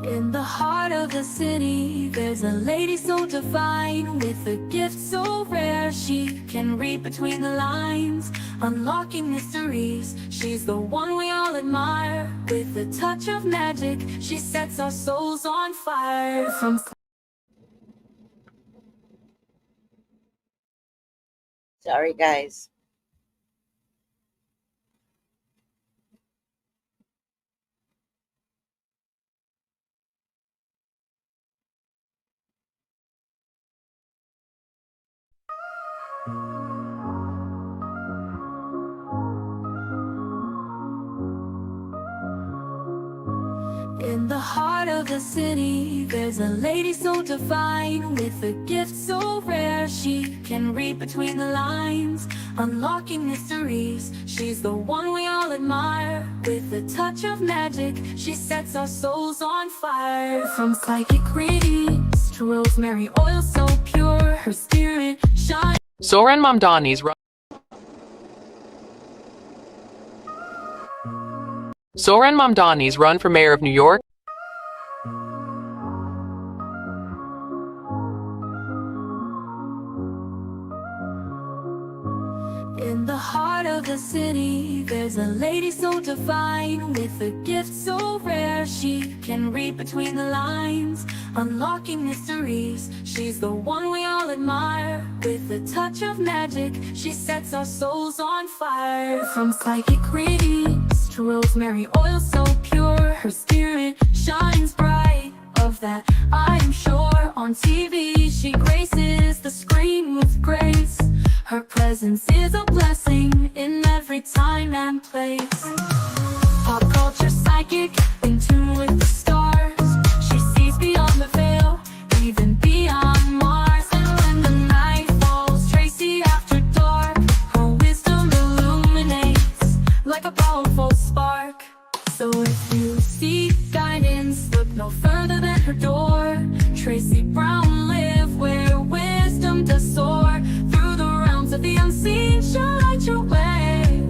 In the heart of the city, there's a lady so divine, with a gift so rare. She can read between the lines, unlocking mysteries. She's the one we all admire. With a touch of magic, she sets our souls on fire. Sorry, guys. In the heart of the city, there's a lady so divine, with a gift so rare. She can read between the lines, unlocking mysteries. She's the one we all admire. With a touch of magic, she sets our souls on fire. From psychic readings to rosemary oil so pure, her spirit shines. Soren Mamdani's run for mayor of New York. In the heart of the city, there's a lady so divine, with a gift so rare. She can read between the lines, unlocking mysteries. She's the one we all admire. With a touch of magic, she sets our souls on fire. From psychic readings to rosemary oil so pure, her spirit shines bright. Of that I'm sure. On TV she graces the screen with grace. Her presence is a blessing in every time and place. Pop culture psychic, in tune with the stars. She sees beyond the veil, even beyond Mars. And when the night falls, Tracy after dark, her wisdom illuminates like a powerful spark. So if you seek guidance, look no further than her door. Tracy Brown live where wisdom does soar. Through the realms of the unseen, she'll light your way.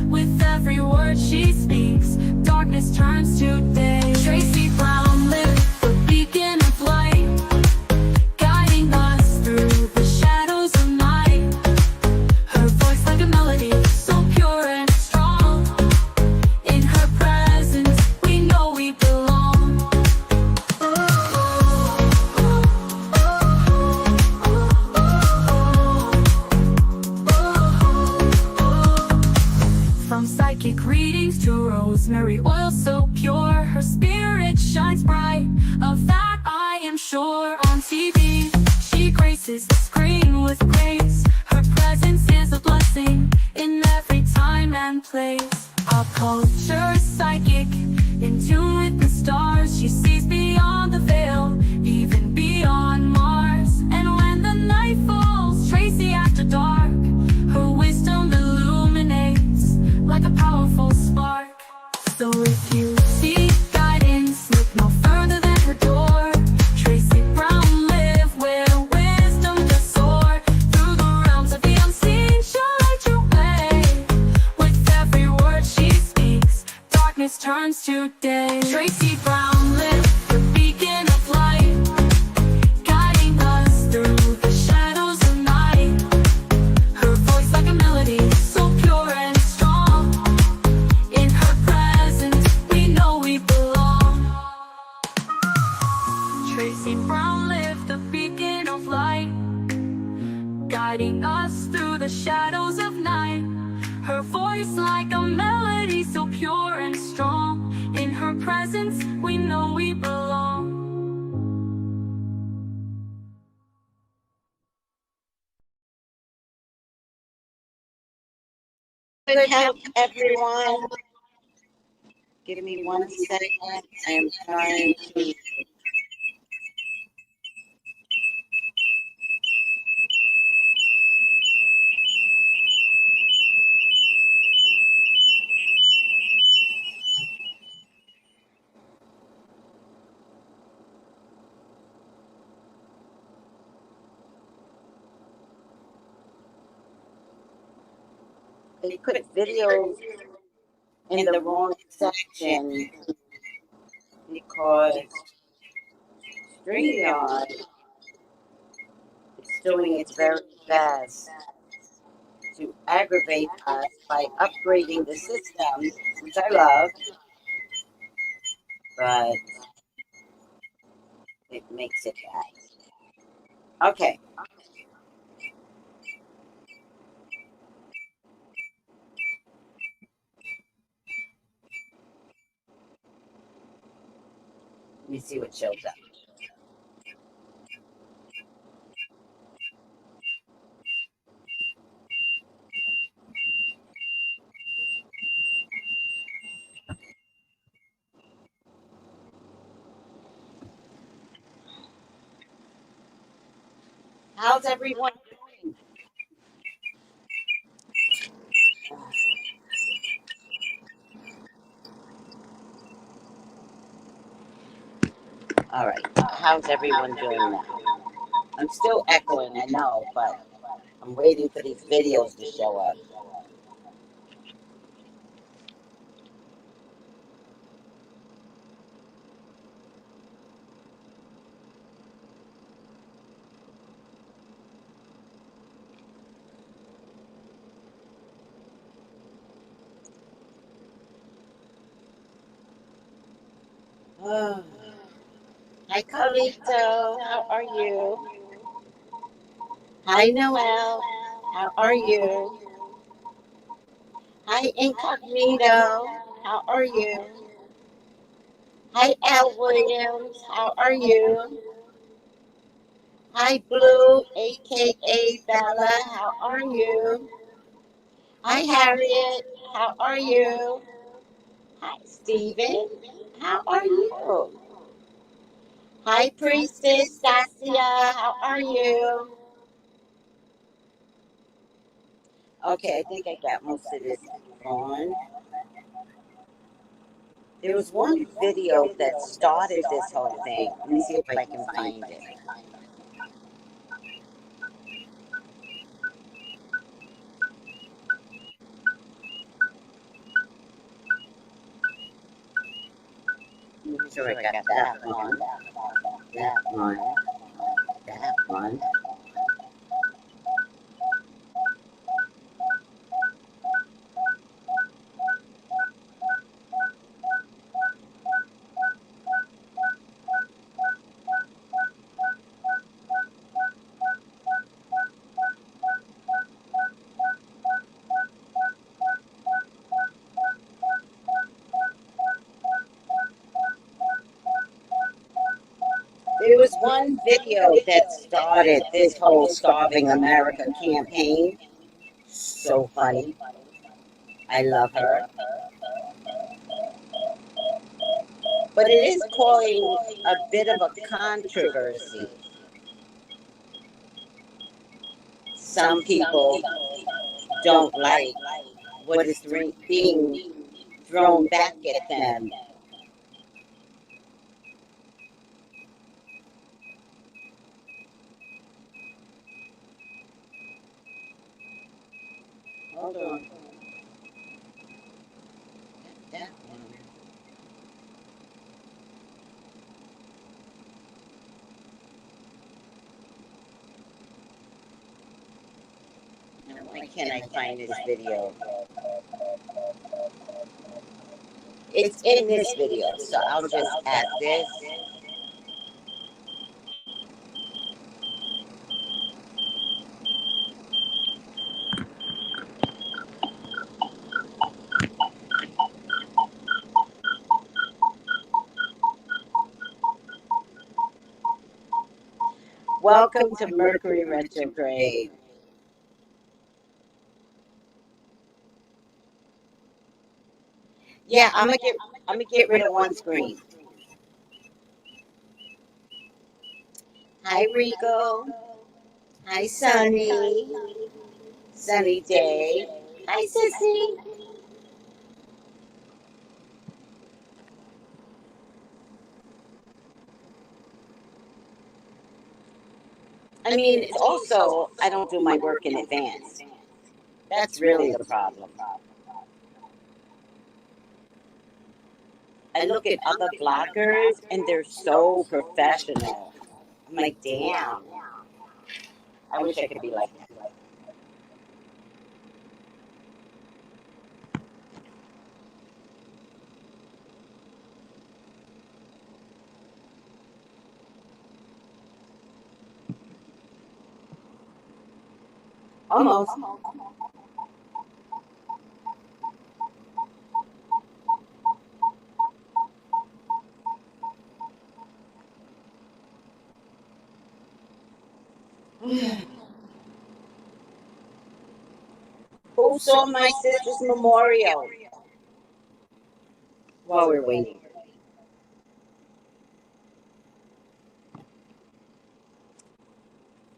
With every word she speaks, darkness turns to day. Tracy Brown live, the beacon of light, guiding us through the shadows of night. Her voice like a melody, so pure and strong. In her presence, we know we belong. From psychic readings to rosemary oil so pure, her spirit shines bright. Of that I am sure. On TV, she graces the screen with grace. Her presence is a blessing in every time and place. Pop culture psychic, in tune with the stars. She sees beyond the veil, even beyond Mars. And when the night falls, Tracy after dark, her wisdom illuminates like a powerful spark. So if you seek guidance, look no further than her door. Tracy Brown live where wisdom does soar. Through the realms of the unseen, she'll light your way. With every word she speaks, darkness turns to day. Tracy Brown live, the beacon of light, guiding us through the shadows of night. Her voice like a melody, so pure and strong. In her presence, we know we belong. Tracy Brown live, the beacon of light, guiding us through the shadows of night. Her voice like a melody, so pure and strong. In her presence, we know we belong. Good health, everyone. Give me 1 second. I am trying to. they put videos in the wrong section because StreamYard is doing its very best to aggravate us by upgrading the system, which I love, but it makes it bad. Okay. Let me see what shows up. How's everyone doing? All right. How's everyone doing now? I'm still echoing, I know, but I'm waiting for these videos to show up. Oh. Hi, Carlito. How are you? Hi, Noel. How are you? Hi, Incognito. How are you? Hi, Al Williams. How are you? Hi, Blue, aka Bella. How are you? Hi, Harriet. How are you? Hi, Stephen. How are you? Hi, Priestess Stasia. How are you? Okay, I think I got most of this on. There was one video that started this whole thing. Let me see if I can find it. I'm sure I got that one. That one. That one. There was one video that started this whole Starving America campaign. So funny. I love her. But it is causing a bit of a controversy. Some people don't like what is being thrown back at them. Hold on. That one. Why can't I find this video? It's in this video, so I'll just add this. Welcome to Mercury retrograde. Yeah, I'm gonna get rid of one screen. Hi, Rico. Hi, Sunny. Sunny Day. Hi, Sissy. I mean, it's also, I don't do my work in advance. That's really the problem. I look at other bloggers and they're so professional. I'm like, damn, I wish I could be like that. Almost. Who saw my sister's memorial while we're waiting?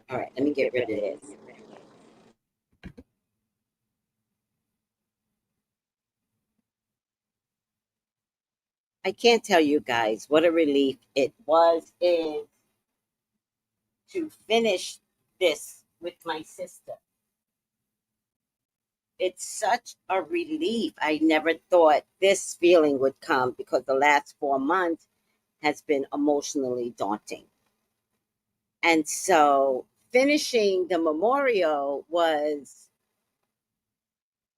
All right, let me get rid of this. I can't tell you guys what a relief it is to finish this with my sister. It's such a relief. I never thought this feeling would come because the last 4 months has been emotionally daunting. And so finishing the memorial was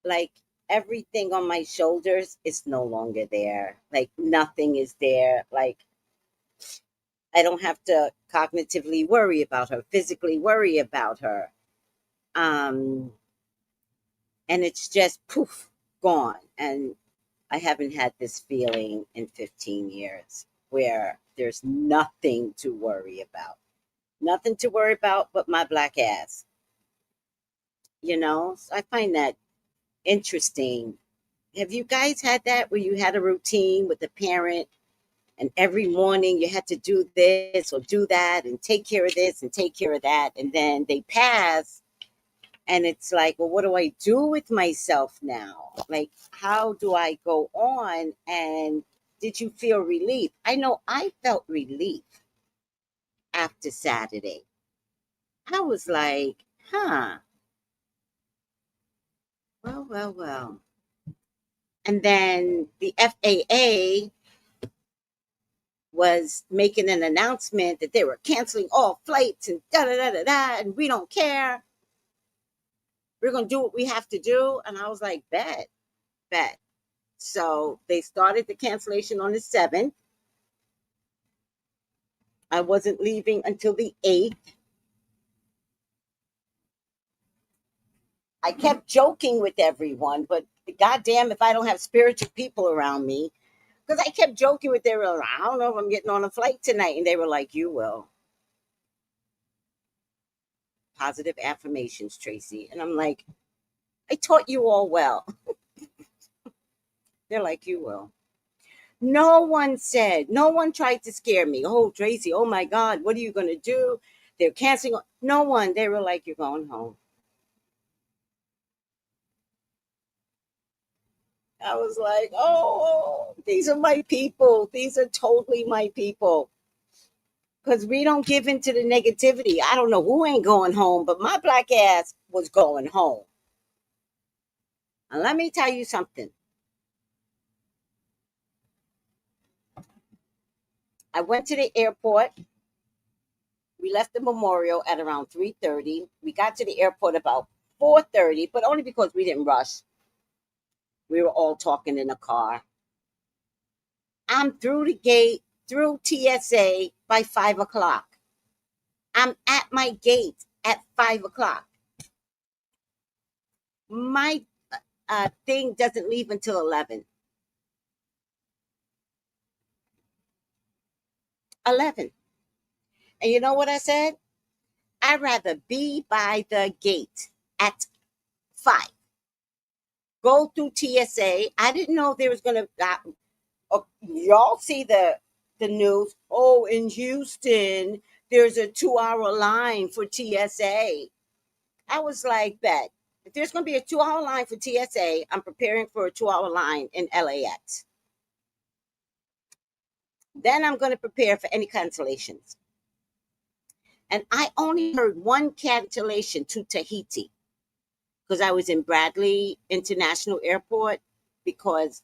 like everything on my shoulders is no longer there. Like nothing is there. Like I don't have to cognitively worry about her, physically worry about her. Um, and it's just poof, gone. And I haven't had this feeling in 15 years where there's nothing to worry about. Nothing to worry about but my black ass. So I find that interesting. Have you guys had that where you had a routine with a parent and every morning you had to do this or do that and take care of this and take care of that, and then they pass and it's like, well, what do I do with myself now? Like, how do I go on? And did you feel relief? I know I felt relief after Saturday. I was like, huh, well. And then the FAA was making an announcement that they were canceling all flights and da da da da da, and we don't care. We're going to do what we have to do. And I was like, bet. So they started the cancellation on the 7th. I wasn't leaving until the 8th. I kept joking with everyone, but goddamn if I don't have spiritual people around me. Because I kept joking with them. I don't know if I'm getting on a flight tonight. And they were like, you will. Positive affirmations, Tracy. And I'm like, I taught you all well. They're like, you will. No one tried to scare me. Oh, Tracy, oh my God, what are you going to do? They're canceling. No one. They were like, you're going home. I was like, oh, these are my people. These are totally my people. Because we don't give into the negativity. I don't know who ain't going home, but my black ass was going home. And let me tell you something. I went to the airport. We left the memorial at around 3:30. We got to the airport about 4:30, but only because we didn't rush. We were all talking in the car. I'm through the gate, through TSA by 5 o'clock. I'm at my gate at 5 o'clock. My thing doesn't leave until 11. 11. And you know what I said? I'd rather be by the gate at 5. Go through TSA. I didn't know there was going to. Y'all see the news. Oh, in Houston, there's a 2-hour line for TSA. I was like, bet. If there's going to be a 2-hour line for TSA, I'm preparing for a 2-hour line in LAX. Then I'm going to prepare for any cancellations. And I only heard one cancellation to Tahiti because I was in Bradley International Airport, because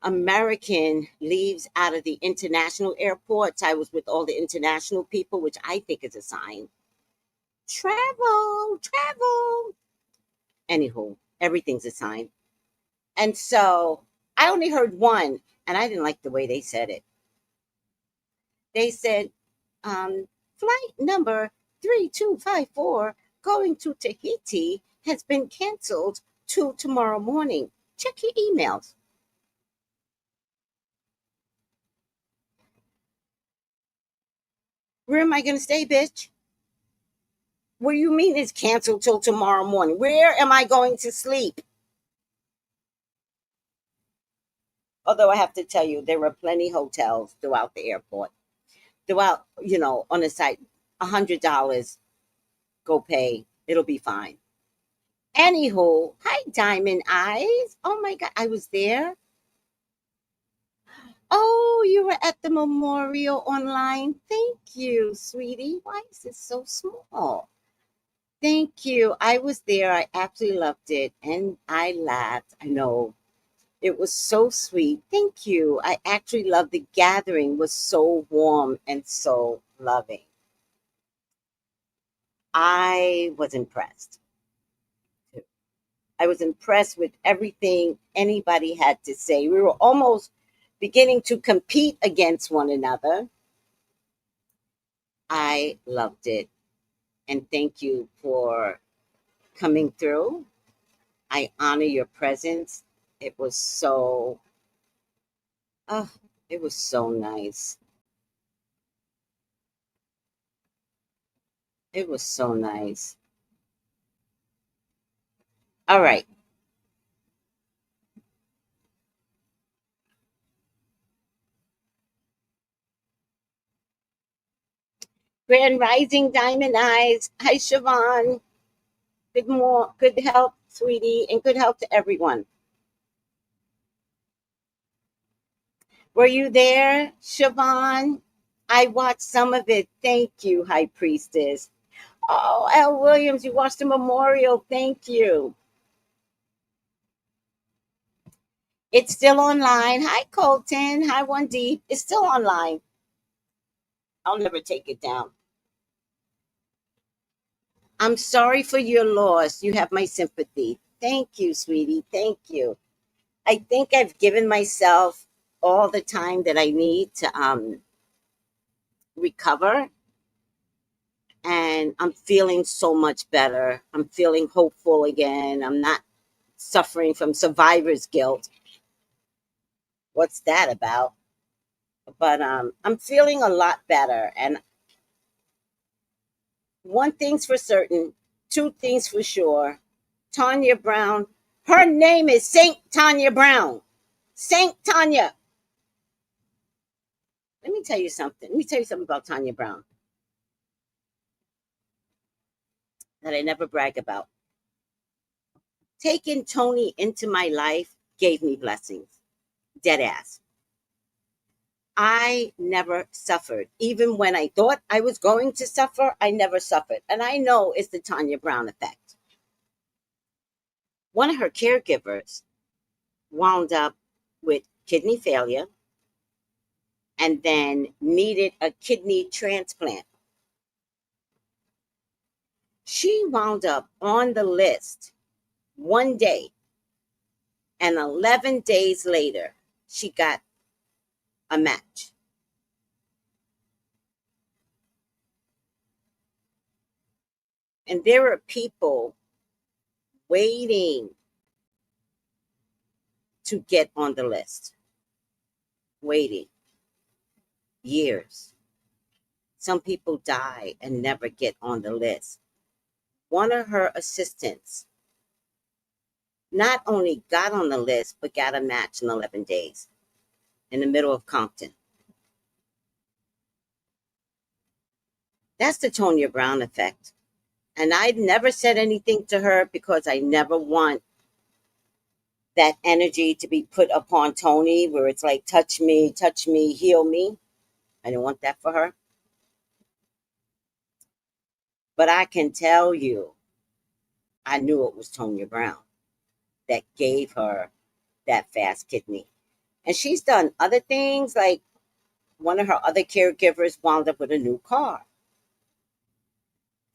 American leaves out of the international airports. I was with all the international people, which I think is a sign. Travel, travel. Anywho, everything's a sign. And so I only heard one, and I didn't like the way they said it. They said, flight number 3254 going to Tahiti has been canceled to tomorrow morning. Check your emails. Where am I going to stay, bitch? What do you mean it's canceled till tomorrow morning? Where am I going to sleep? Although I have to tell you, there were plenty hotels throughout the airport. Throughout, on the site, $100, go pay. It'll be fine. Anywho, hi, Diamond Eyes. Oh my God, I was there. Oh, you were at the memorial online. Thank you, sweetie. Why is it so small? Thank you. I was there. I absolutely loved it. And I laughed. I know. It was so sweet. Thank you. I actually loved the gathering. Was so warm and so loving. I was impressed. I was impressed with everything anybody had to say. We were almost beginning to compete against one another. I loved it. And thank you for coming through. I honor your presence. It was so, oh, it was so nice. It was so nice. All right. Grand Rising Diamond Eyes. Hi, Siobhan. Good health, sweetie, and good health to everyone. Were you there, Siobhan? I watched some of it. Thank you, High Priestess. Oh, L. Williams, you watched the memorial. Thank you. It's still online. Hi, Colton. Hi, One Deep. It's still online. I'll never take it down. I'm sorry for your loss. You have my sympathy. Thank you, sweetie. Thank you. I think I've given myself all the time that I need to recover. And I'm feeling so much better. I'm feeling hopeful again. I'm not suffering from survivor's guilt. What's that about? But I'm feeling a lot better. And one thing's for certain, two things for sure. Tanya Brown, her name is Saint Tanya Brown. Saint Tanya. Let me tell you something. Let me tell you something about Tanya Brown that I never brag about. Taking Tony into my life gave me blessings. Dead ass. I never suffered. Even when I thought I was going to suffer, I never suffered. And I know it's the Tanya Brown effect. One of her caregivers wound up with kidney failure and then needed a kidney transplant. She wound up on the list one day, and 11 days later, she got a match. And there are people waiting to get on the list, waiting years. Some people die and never get on the list. One of her assistants not only got on the list, but got a match in 11 days in the middle of Compton. That's the Tonya Brown effect. And I never said anything to her because I never want that energy to be put upon Tony where it's like, touch me, heal me. I didn't want that for her. But I can tell you, I knew it was Tonya Brown that gave her that fast kidney. And she's done other things, like one of her other caregivers wound up with a new car.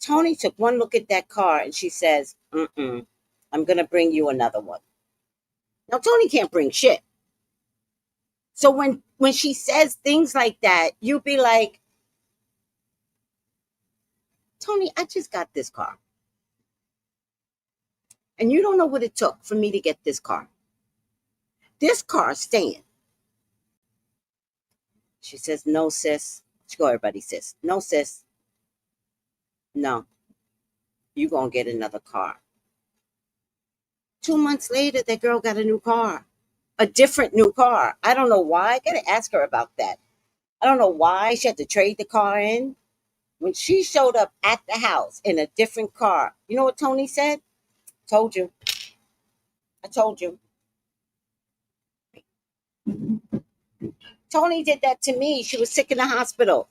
Tony took one look at that car and she says, I'm going to bring you another one. Now, Tony can't bring shit. So when she says things like that, you be like, Tony, I just got this car. And you don't know what it took for me to get this car. This car's staying. She says, no, sis. She go, everybody, sis. No, sis. No, you going to get another car. 2 months later, that girl got a new car. A different new car. I don't know why. I got to ask her about that. I don't know why she had to trade the car in. When she showed up at the house in a different car, you know what Tony said? Told you. I told you. Tony did that to me. She was sick in the hospital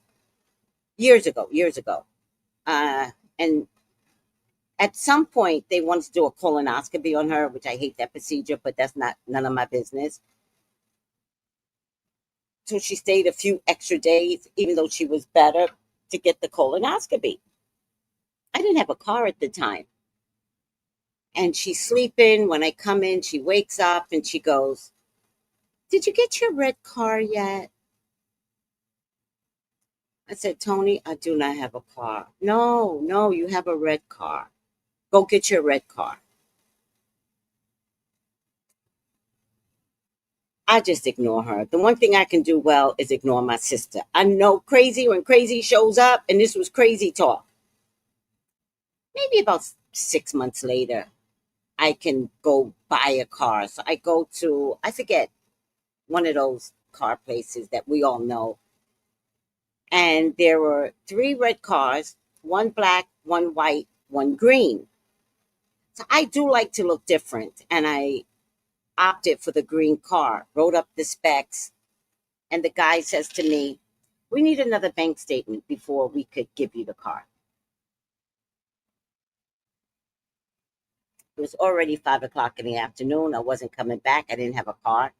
years ago, years ago. And at some point, they wanted to do a colonoscopy on her, which I hate that procedure, but that's not none of my business. So she stayed a few extra days, even though she was better, to get the colonoscopy. I didn't have a car at the time. And she's sleeping. When I come in, she wakes up and she goes, did you get your red car yet? I said, Tony, I do not have a car. No, you have a red car. Go get your red car. I just ignore her. The one thing I can do well is ignore my sister. I know crazy when crazy shows up, and this was crazy talk. Maybe about 6 months later, I can go buy a car. So I go to, I forget, one of those car places that we all know. And there were 3 red cars, one black, one white, one green. So I do like to look different. And I opted for the green car, wrote up the specs. And the guy says to me, we need another bank statement before we could give you the car. It was already 5 o'clock in the afternoon. I wasn't coming back. I didn't have a car.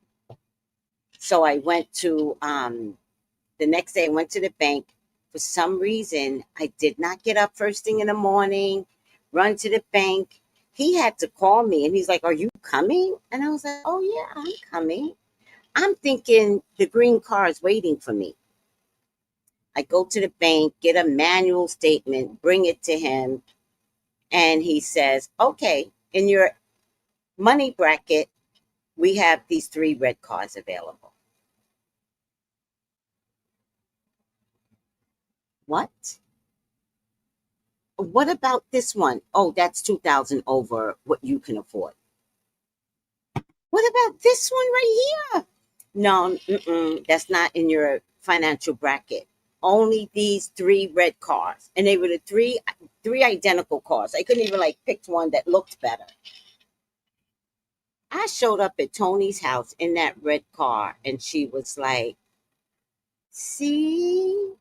So I went to, the next day I went to the bank. For some reason, I did not get up first thing in the morning, run to the bank. He had to call me and he's like, are you coming? And I was like, oh yeah, I'm coming. I'm thinking the green car is waiting for me. I go to the bank, get a manual statement, bring it to him. And he says, okay, in your money bracket, we have these 3 red cars available. What? What about this one? Oh, that's 2,000 over what you can afford. What about this one right here? No, that's not in your financial bracket. Only these 3 red cars, and they were the three identical cars. I couldn't even like pick one that looked better. I showed up at Tony's house in that red car, and she was like, "See,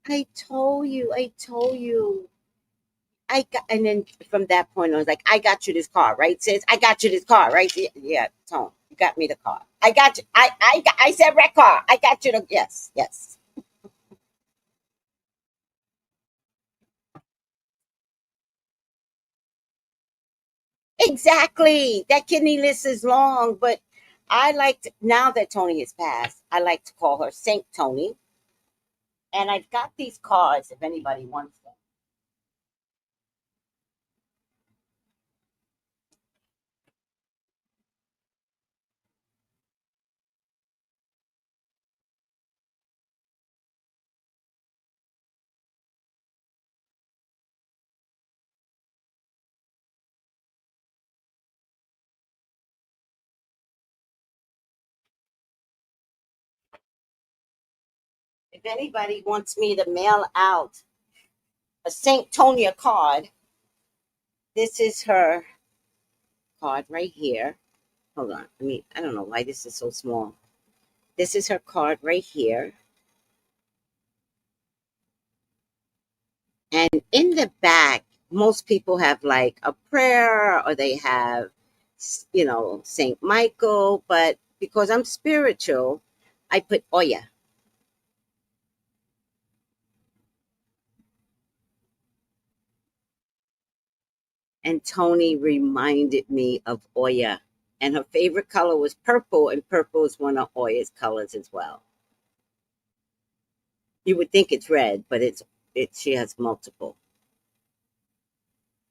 I told you, I told you." I got, and then from that point on, I was like, I got you this car, right, sis? I got you this car, right? Yeah, Tone, you got me the car. I got you. I said red car. I got you the, yes, yes. Exactly. That kidney list is long, but I like to, now that Tony has passed, I like to call her Saint Tony. And I've got these cards if anybody wants them. If anybody wants me to mail out a Saint Tonia card, this is her card right here. Hold on. I don't know why this is so small. This is her card right here. And in the back, most people have like a prayer or they have, Saint Michael, but because I'm spiritual, I put Oya. And Tony reminded me of Oya. And her favorite color was purple, and purple is one of Oya's colors as well. You would think it's red, but she has multiple.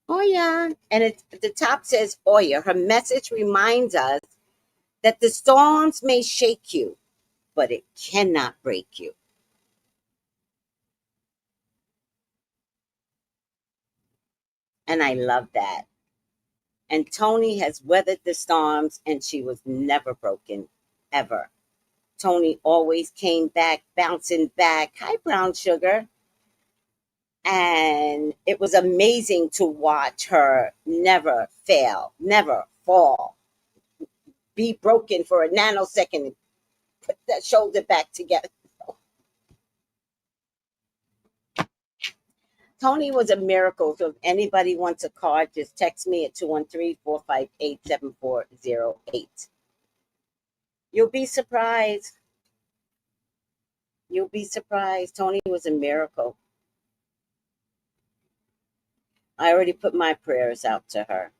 Oya. And at the top says Oya. Her message reminds us that the storms may shake you, but it cannot break you. And I love that. And Tony has weathered the storms and she was never broken, ever. Tony always came back, bouncing back. Hi, Brown Sugar. And it was amazing to watch her never fail, never fall, be broken for a nanosecond, and put that shoulder back together. Tony was a miracle. So if anybody wants a card, just text me at 213-458-7408. You'll be surprised. You'll be surprised. Tony was a miracle. I already put my prayers out to her.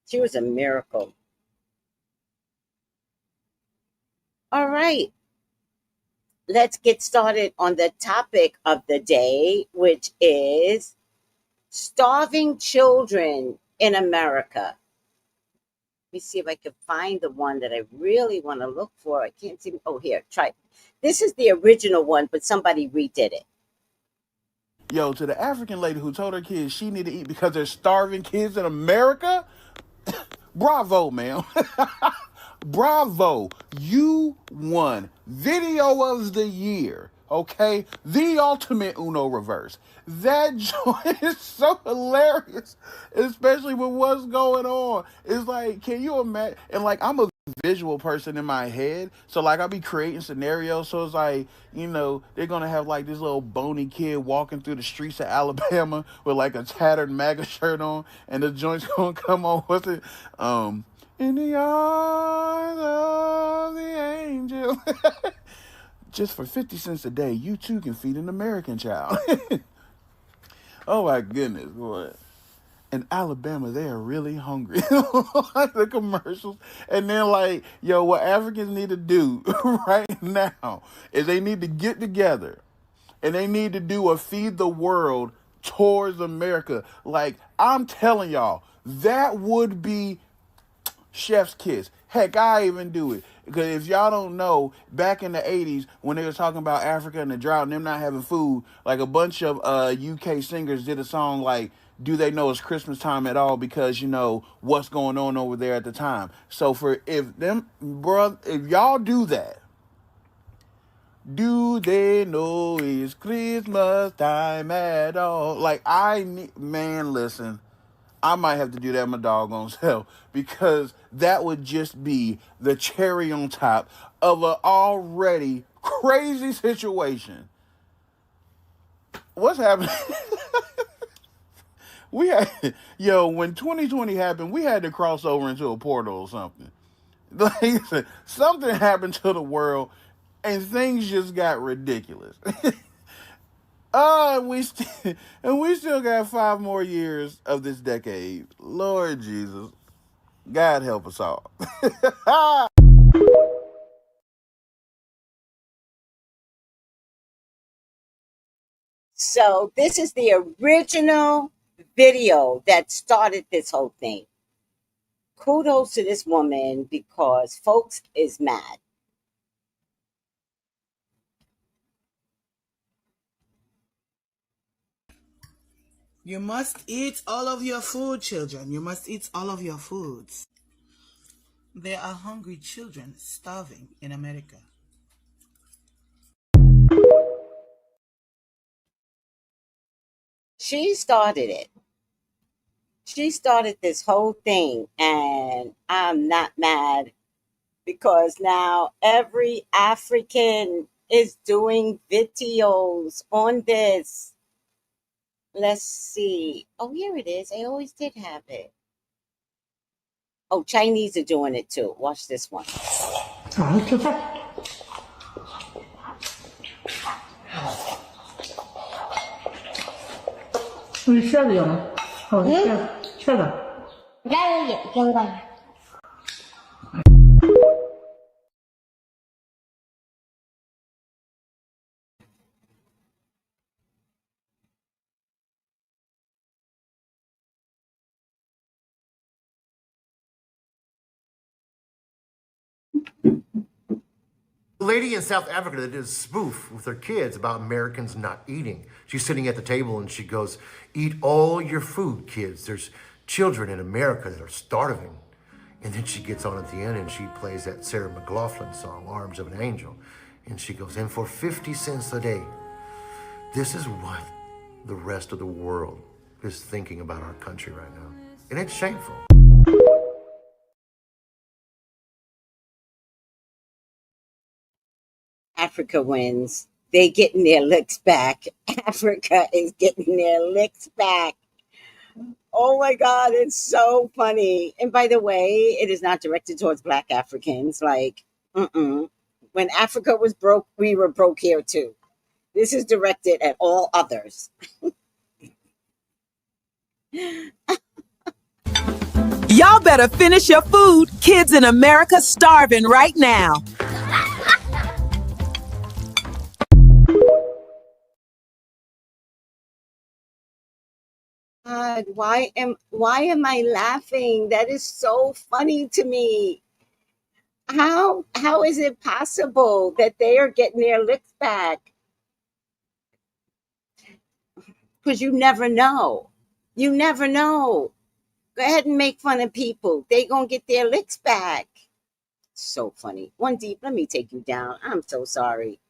She was a miracle. All right. Let's get started on the topic of the day, which is starving children in America. Let me see if I can find the one that I really want to look for. I can't see. Oh, here, try. This is the original one, but somebody redid it. Yo, to the African lady who told her kids she need to eat because there's starving kids in America, bravo, ma'am. Bravo. You won Video of the Year. Okay? The ultimate Uno reverse. That joint is so hilarious, especially with what's going on. It's like, can you imagine? And like, I'm a visual person in my head. So like I'll be creating scenarios. So it's like, they're gonna have like this little bony kid walking through the streets of Alabama with like a tattered MAGA shirt on, and the joint's gonna come on. What's it? In the arms of the angel. Just for 50 cents a day, you too can feed an American child. Oh my goodness, boy. In Alabama, they are really hungry. Like the commercials. And then like, yo, what Africans need to do right now is they need to get together and they need to do a feed the world towards America. Like, I'm telling y'all, that would be chef's kiss. Heck, I even do it. Because if y'all don't know, back in the 80s, when they were talking about Africa and the drought and them not having food, like a bunch of UK singers did a song like, do they know it's Christmas time at all? Because, what's going on over there at the time. So if y'all do that, do they know it's Christmas time at all? Like, man, listen. I might have to do that my doggone self because that would just be the cherry on top of an already crazy situation. What's happening? When 2020 happened, we had to cross over into a portal or something. Like, something happened to the world and things just got ridiculous. And we still got 5 more years of this decade. Lord Jesus, God help us all. So this is the original video that started this whole thing. Kudos to this woman because folks is mad. You must eat all of your food, children. You must eat all of your foods. There are hungry children starving in America. She started it. She started this whole thing, and I'm not mad because now every African is doing videos on this. Let's see. Oh, here it is. I always did have it. Oh, Chinese are doing it too. Watch this one. 早上吃饭，你馅子有吗？好，馅子。来我眼睛吧。Lady in South Africa that did a spoof with her kids about Americans not eating. She's sitting at the table and she goes, "Eat all your food, kids. There's children in America that are starving." And then she gets on at the end and she plays that Sarah McLachlan song, Arms of an Angel. And she goes, "And for 50 cents a day, this is what the rest of the world is thinking about our country right now." And it's shameful. Africa wins. They getting their licks back. Africa is getting their licks back. Oh my God, it's so funny. And by the way, it is not directed towards Black Africans. Like, when Africa was broke, we were broke here too. This is directed at all others. Y'all better finish your food. Kids in America starving right now. God, why am I laughing? That is so funny to me. How is it possible that they are getting their licks back? Because you never know. You never know. Go ahead and make fun of people. They gonna get their licks back. So funny. One Deep, let me take you down. I'm so sorry.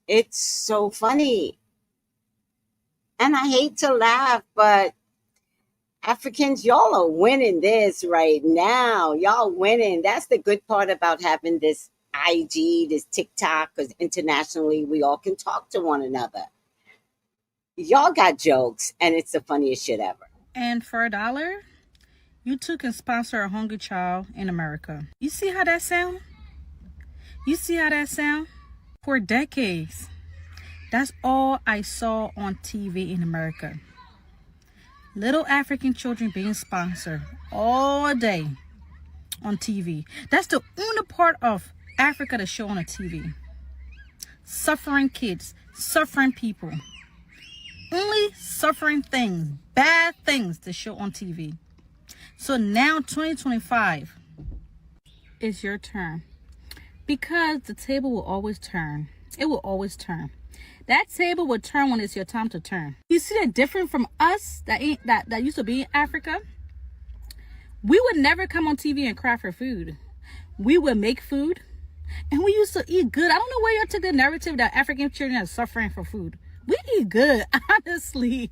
It's so funny. And I hate to laugh, but Africans, y'all are winning this right now. Y'all winning. That's the good part about having this IG, this TikTok, because internationally we all can talk to one another. Y'all got jokes, and it's the funniest shit ever. And for $1, you too can sponsor a hungry child in America. You see how that sound? You see how that sound? For decades, that's all I saw on TV in America. Little African children being sponsored all day on TV. That's the only part of Africa to show on a TV. Suffering kids, suffering people. Only suffering things, bad things to show on TV. So now 2025 is your turn. Because the table will always turn. It will always turn. That table will turn when it's your time to turn. You see that different from us that used to be in Africa? We would never come on TV and cry for food. We would make food and we used to eat good. I don't know where y'all took the narrative that African children are suffering for food. We eat good, honestly.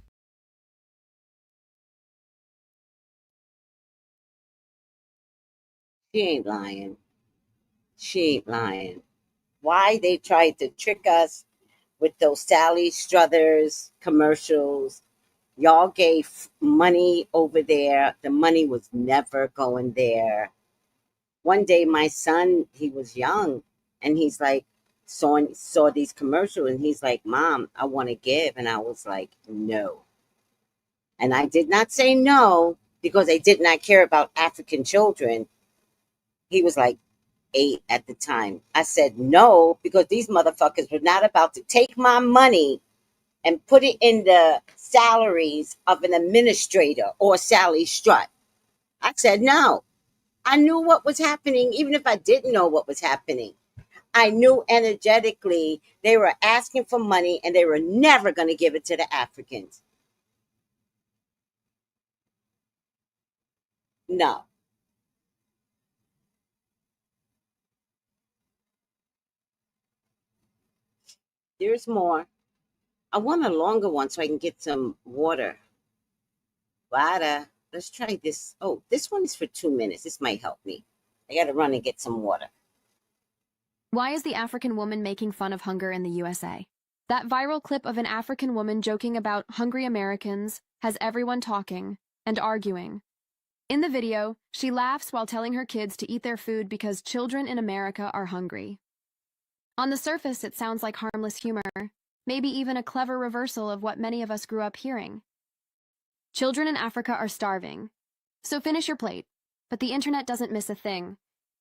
She ain't lying. She ain't lying. Why they tried to trick us with those Sally Struthers commercials. Y'all gave money over there. The money was never going there. One day, my son, he was young, and he's like, saw these commercials, and he's like, "Mom, I want to give," and I was like, "No." And I did not say no because I did not care about African children. He was like 8 at the time. I said no because these motherfuckers were not about to take my money and put it in the salaries of an administrator or Sally Strutt. I said no. I knew what was happening, even if I didn't know what was happening. I knew energetically they were asking for money and they were never going to give it to the Africans. No. There's more. I want a longer one so I can get some water. Water. let's try this. Oh, this one is for 2 minutes. This might help me. I gotta run and get some water. Why is the African woman making fun of hunger in the USA? That viral clip of an African woman joking about hungry Americans has everyone talking and arguing. In the video, she laughs while telling her kids to eat their food because children in America are hungry. On the surface, it sounds like harmless humor, maybe even a clever reversal of what many of us grew up hearing. Children in Africa are starving, so finish your plate. But the internet doesn't miss a thing,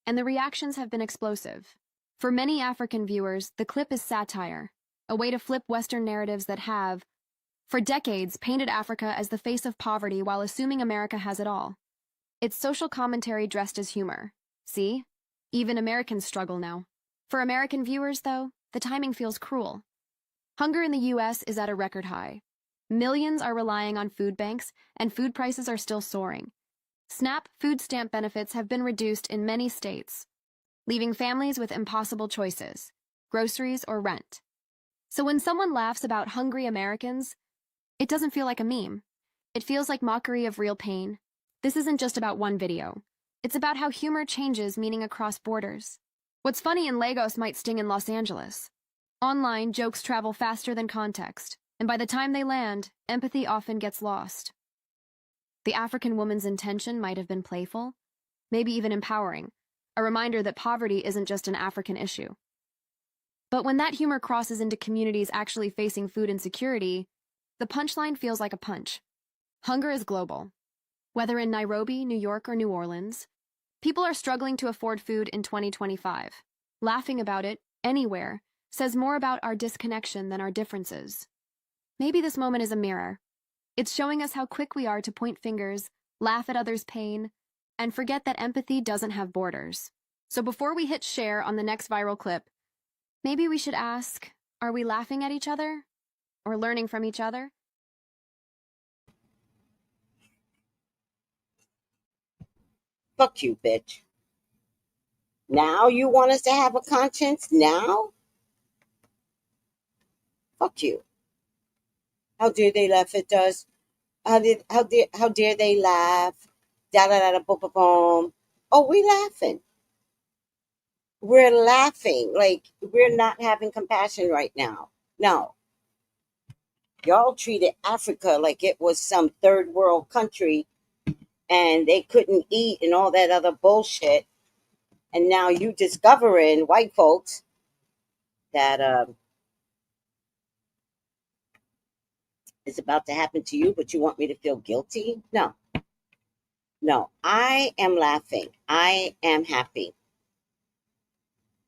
and the reactions have been explosive. For many African viewers, the clip is satire, a way to flip Western narratives that have, for decades, painted Africa as the face of poverty while assuming America has it all. It's social commentary dressed as humor. See? Even Americans struggle now. For American viewers, though, the timing feels cruel. Hunger in the U.S. is at a record high. Millions are relying on food banks, and food prices are still soaring. SNAP food stamp benefits have been reduced in many states, leaving families with impossible choices, groceries or rent. So when someone laughs about hungry Americans, it doesn't feel like a meme. It feels like mockery of real pain. This isn't just about one video. It's about how humor changes meaning across borders. What's funny in Lagos might sting in Los Angeles. Online, jokes travel faster than context, and by the time they land, empathy often gets lost. The African woman's intention might have been playful, maybe even empowering, a reminder that poverty isn't just an African issue. But when that humor crosses into communities actually facing food insecurity, the punchline feels like a punch. Hunger is global. Whether in Nairobi, New York, or New Orleans, people are struggling to afford food in 2025. Laughing about it, anywhere, says more about our disconnection than our differences. Maybe this moment is a mirror. It's showing us how quick we are to point fingers, laugh at others' pain, and forget that empathy doesn't have borders. So before we hit share on the next viral clip, maybe we should ask, are we laughing at each other? Or learning from each other? Fuck you, bitch. Now you want us to have a conscience? Now? Fuck you. How dare they laugh at us? How dare they laugh? Da da da da boom boom boom. Oh, we laughing. We're laughing. Like we're not having compassion right now. No. Y'all treated Africa like it was some third world country and they couldn't eat and all that other bullshit. And now you discovering, white folks, that it's about to happen to you, but you want me to feel guilty? No. No, I am laughing. I am happy.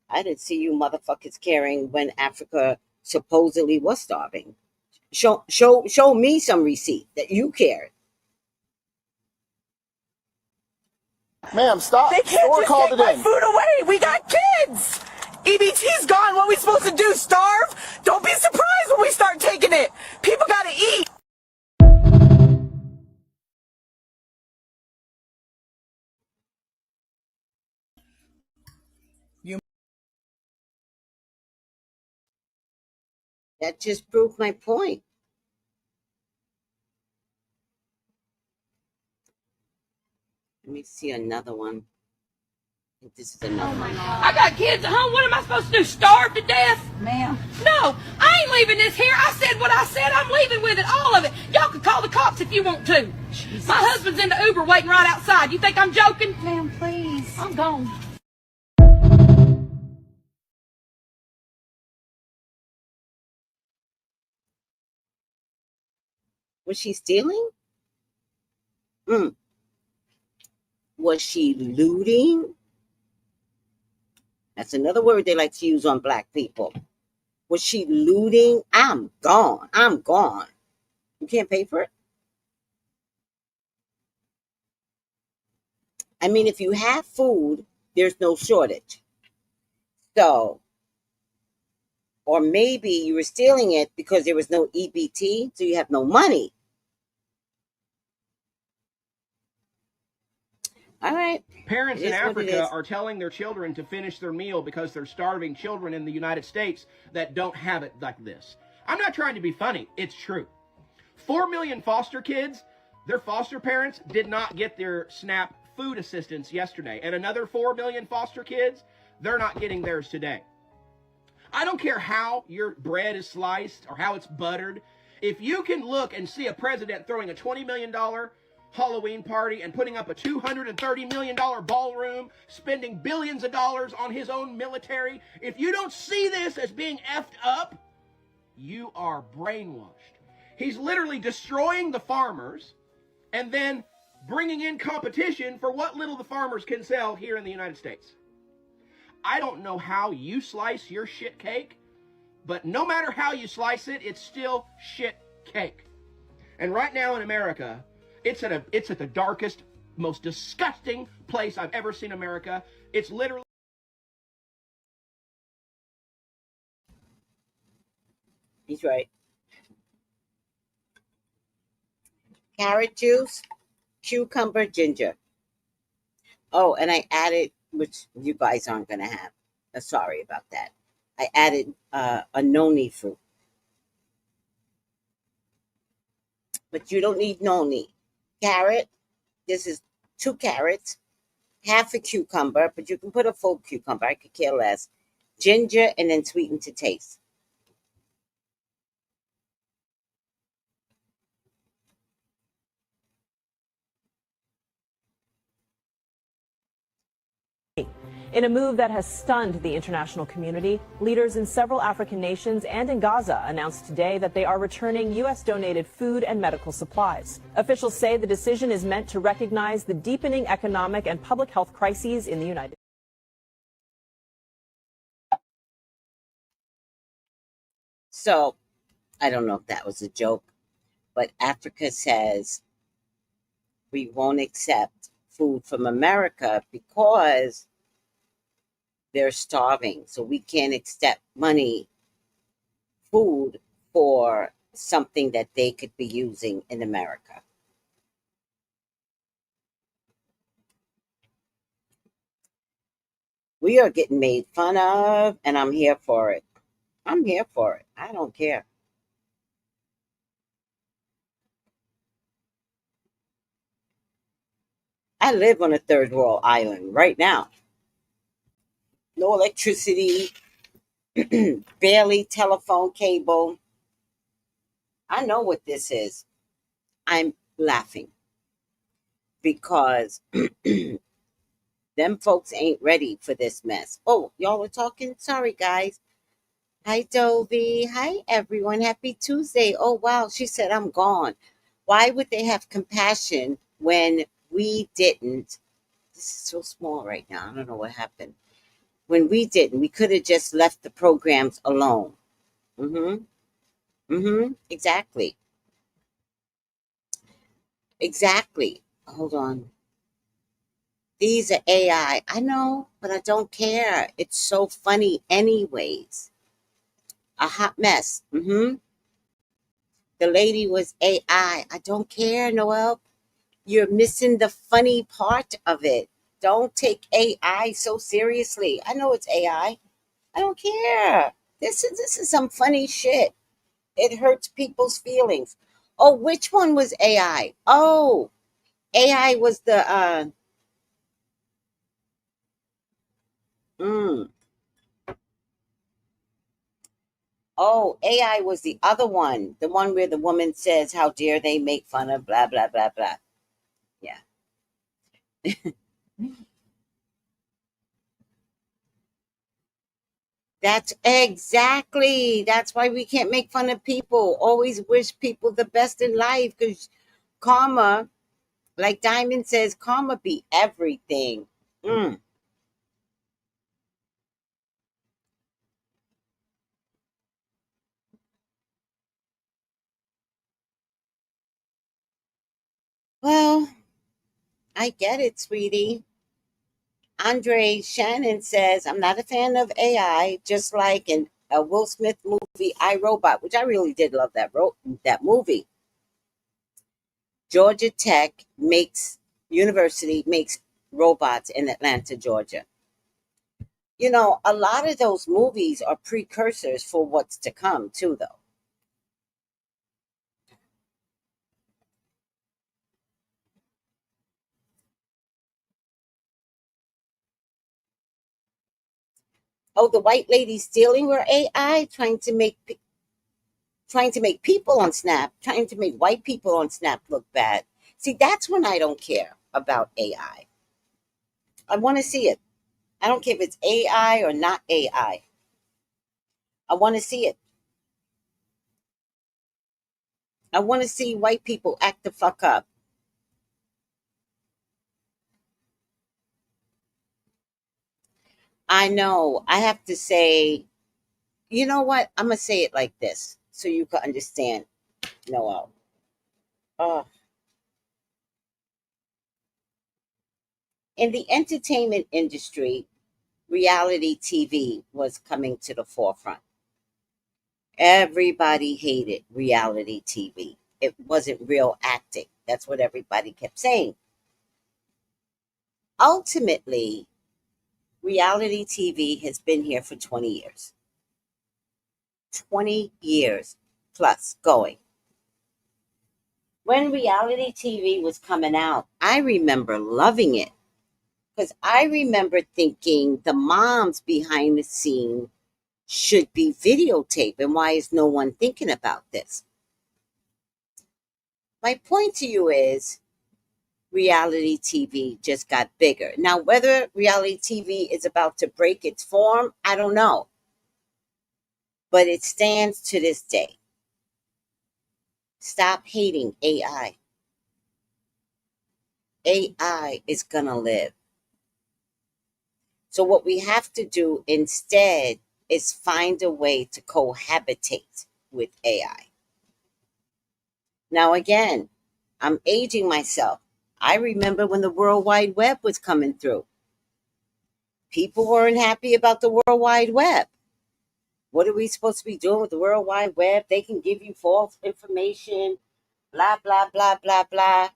I didn't see you motherfuckers caring when Africa supposedly was starving. Show me some receipt that you cared. Ma'am, stop. They can't Store just called take it my in. food away. We got kids. EBT's gone. What are we supposed to do? Starve? Don't be surprised when we start taking it. People gotta eat. That just proved my point. Let me see another one. I think this is another one. I got kids at home. What am I supposed to do? Starve to death? Ma'am. No, I ain't leaving this here. I said what I said. I'm leaving with it, all of it. Y'all can call the cops if you want to. Jesus. My husband's in the Uber waiting right outside. You think I'm joking? Ma'am, please. I'm gone. Was she stealing? Was she looting? That's another word they like to use on black people. Was she looting? I'm gone. I'm gone. You can't pay for it? I mean, if you have food, there's no shortage. So, or maybe you were stealing it because there was no EBT, so you have no money. All right. Parents in Africa are telling their children to finish their meal because they're starving children in the United States that don't have it like this. I'm not trying to be funny. It's true. 4 million foster kids Their foster parents did not get their SNAP food assistance yesterday. And another 4 million foster kids, they're not getting theirs today. I don't care how your bread is sliced or how it's buttered. If you can look and see a president throwing a $20 million Halloween party and putting up a $230 million ballroom, spending billions of dollars on his own military, if you don't see this as being effed up, you are brainwashed. He's literally destroying the farmers and then bringing in competition for what little the farmers can sell here in the United States. I don't know how you slice your shit cake, but no matter how you slice it, it's still shit cake. And right now in America, it's at the darkest, most disgusting place I've ever seen America. It's literally... He's right. Carrot juice, cucumber, ginger. Oh, and I added, which you guys aren't going to have. Sorry about that. I added a noni fruit. But you don't need noni. Carrot, this is 2 carrots, half a cucumber, but you can put a full cucumber. I could care less. Ginger, and then sweeten to taste. In a move that has stunned the international community, leaders in several African nations and in Gaza announced today that they are returning U.S.-donated food and medical supplies. Officials say the decision is meant to recognize the deepening economic and public health crises in the United States. So, I don't know if that was a joke, but Africa says we won't accept food from America because they're starving. So we can't accept food for something that they could be using in America. We are getting made fun of, and I'm here for it. I'm here for it. I don't care. I live on a third world island right now. No electricity, barely telephone cable. I know what this is. I'm laughing because them folks ain't ready for this mess. Oh, y'all were talking? Sorry, guys. Hi, Dovey. Hi, everyone. Happy Tuesday. Oh, wow. She said, I'm gone. Why would they have compassion when we didn't? This is so small right now. I don't know what happened. When we didn't, we could have just left the programs alone. Exactly. Exactly. Hold on. These are AI. I know, but I don't care. It's so funny anyways. A hot mess. The lady was AI. I don't care, Noel. You're missing the funny part of it. Don't take AI so seriously. I know it's AI. I don't care. This is some funny shit. It hurts people's feelings. Oh, which one was AI? Oh, AI was the Oh, AI was the other one. The one where the woman says, how dare they make fun of blah blah blah blah. Yeah. That's why we can't make fun of people. Always wish people the best in life, because karma, like Diamond says, karma be everything. Well, I get it, sweetie. Andre Shannon says, I'm not a fan of AI, just like in a Will Smith movie, I, Robot, which I really did love that movie. Georgia Tech University makes robots in Atlanta, Georgia. You know, a lot of those movies are precursors for what's to come, too, though. Oh, the white lady stealing her AI, trying to make people on Snap, trying to make white people on Snap look bad. See, that's when I don't care about AI. I want to see it. I don't care if it's AI or not AI. I want to see it. I want to see white people act the fuck up. I know. I have to say, you know what? I'm going to say it like this so you can understand, Noel. Uh, in the entertainment industry, reality TV was coming to the forefront. Everybody hated reality TV. It wasn't real acting. That's what everybody kept saying. Ultimately, reality TV has been here for 20 years. 20 years plus going. When reality TV was coming out, I remember loving it because I remember thinking the moms behind the scene should be videotaped, and why is no one thinking about this? My point to you is reality TV just got bigger. Now, whether reality TV is about to break its form, I don't know. But it stands to this day. Stop hating AI. AI is going to live. So what we have to do instead is find a way to cohabitate with AI. Now, again, I'm aging myself. I remember when the World Wide Web was coming through. People weren't happy about the World Wide Web. What are we supposed to be doing with the World Wide Web? They can give you false information, blah, blah, blah, blah, blah.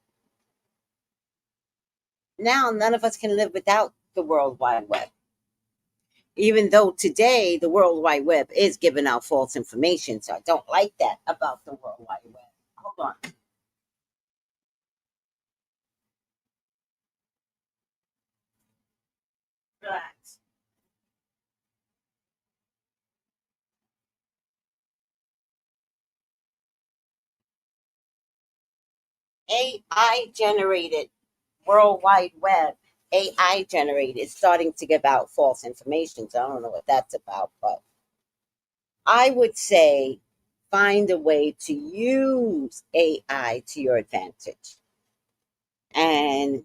Now, none of us can live without the World Wide Web. Even though today the World Wide Web is giving out false information. So I don't like that about the World Wide Web. Hold on. Relax. AI generated World Wide Web. AI generated is starting to give out false information. So I don't know what that's about, but I would say find a way to use AI to your advantage. And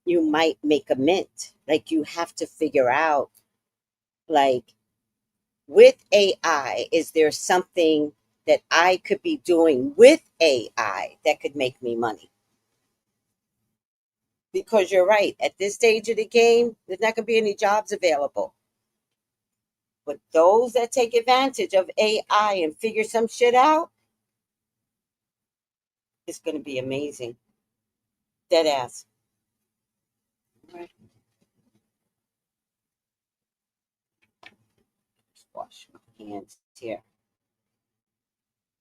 you might make a mint. Like you have to figure out, like, with AI, is there something that I could be doing with AI that could make me money? Because you're right, at this stage of the game, there's not going to be any jobs available. But those that take advantage of AI and figure some shit out, it's going to be amazing. Dead ass. All right. Just wash my hands here.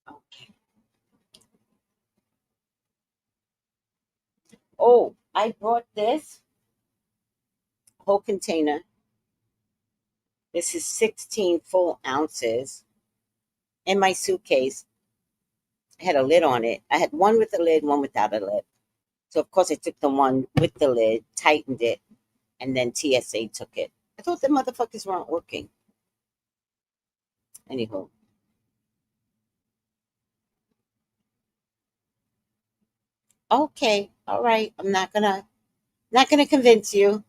Okay. Oh, I brought this whole container. This is 16 full ounces in my suitcase. I had a lid on it. I had one with a lid, one without a lid. So, of course, I took the one with the lid, tightened it, and then TSA took it. I thought the motherfuckers weren't working. Anywho. Okay, all right. I'm not gonna convince you.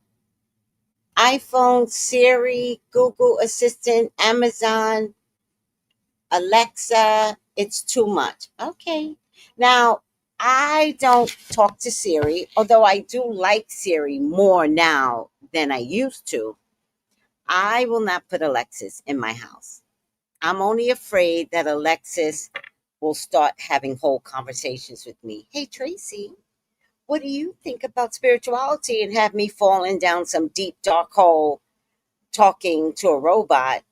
iPhone, Siri, Google Assistant, Amazon, Alexa, it's too much. Okay. Now, I don't talk to Siri, although I do like Siri more now than I used to. I will not put Alexis in my house. I'm only afraid that Alexis will start having whole conversations with me. Hey, Tracy, what do you think about spirituality? And have me falling down some deep, dark hole talking to a robot.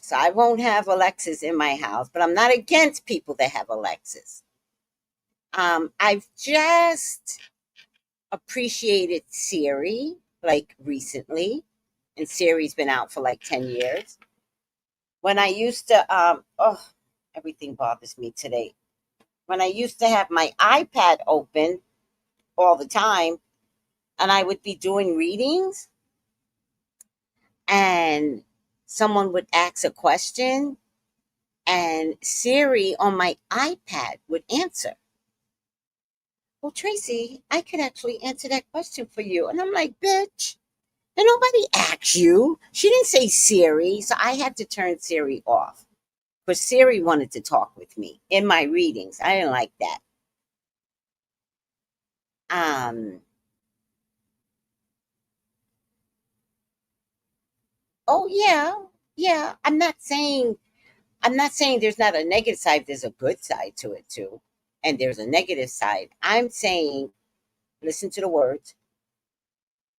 So I won't have Alexis in my house, but I'm not against people that have Alexis. I've just appreciated Siri like recently, and Siri's been out for like 10 years. when I used to, everything bothers me today. When I used to have my iPad open all the time and I would be doing readings and someone would ask a question and Siri on my iPad would answer. Well, Tracy, I could actually answer that question for you. And I'm like, bitch, and nobody asked you. She didn't say Siri, so I had to turn Siri off. Because Siri wanted to talk with me in my readings. I didn't like that. Oh yeah. I'm not saying there's not a negative side. There's a good side to it too, and there's a negative side. I'm saying, listen to the words.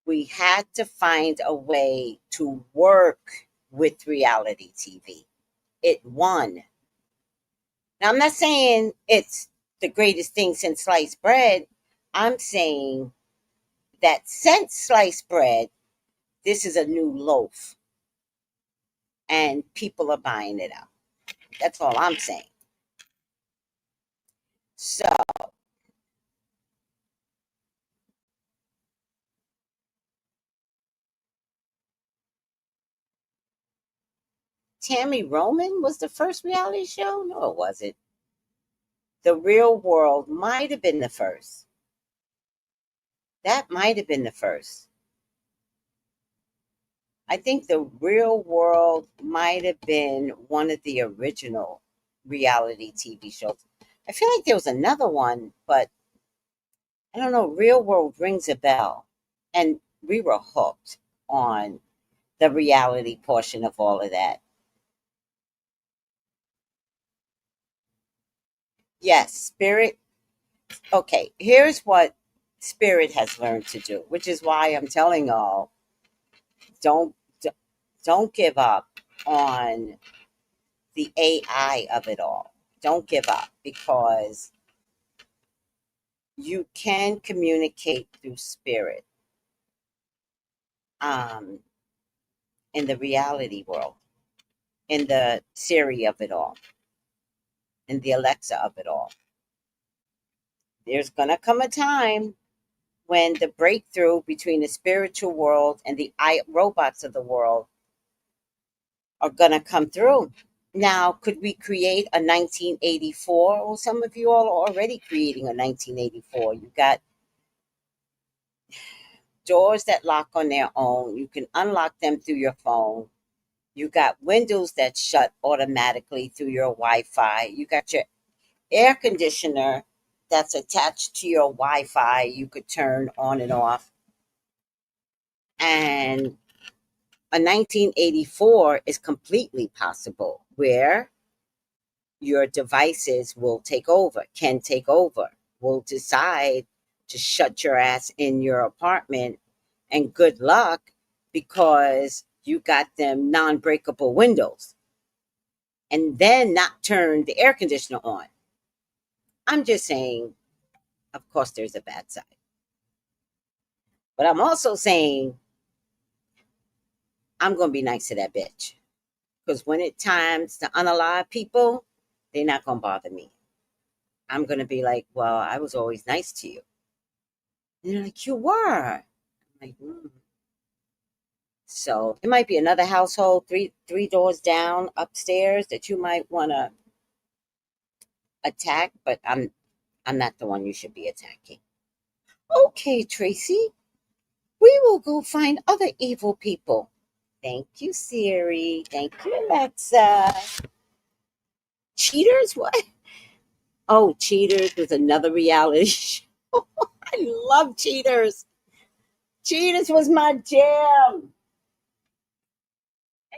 We had to find a way to work with reality TV. It won. Now, I'm not saying it's the greatest thing since sliced bread. I'm saying that since sliced bread, this is a new loaf and people are buying it up. That's all I'm saying. So, Tammy Roman was the first reality show? No, it wasn't. The Real World might have been the first. That might have been the first. I think The Real World might have been one of the original reality TV shows. I feel like there was another one, but I don't know. Real World rings a bell. And we were hooked on the reality portion of all of that. Yes, Spirit. Okay, here's what Spirit has learned to do, which is why I'm telling y'all, don't don't give up on the AI of it all. Don't give up because you can communicate through spirit um, in the reality world, in the Siri of it all, in the Alexa of it all. There's going to come a time when the breakthrough between the spiritual world and the robots of the world are going to come through. Now, could we create a 1984? Well, some of you all are already creating a 1984. You got doors that lock on their own. You can unlock them through your phone. You got windows that shut automatically through your Wi-Fi. You got your air conditioner that's attached to your Wi-Fi. You could turn on and off. And a 1984 is completely possible where your devices can take over, will decide to shut your ass in your apartment, and good luck because you got them non-breakable windows and then not turn the air conditioner on. I'm just saying, of course, there's a bad side. But I'm also saying I'm going to be nice to that bitch because when it times to unalive people, they're not going to bother me. I'm going to be like, well, I was always nice to you. And they're like, you were. I'm like, So it might be another household, three doors down upstairs that you might want to attack, but I'm not the one you should be attacking. Okay, Tracy, we will go find other evil people. Thank you, Siri. Thank you, Alexa. Cheaters? What? Oh, Cheaters was another reality show. I love Cheaters. Cheaters was my jam.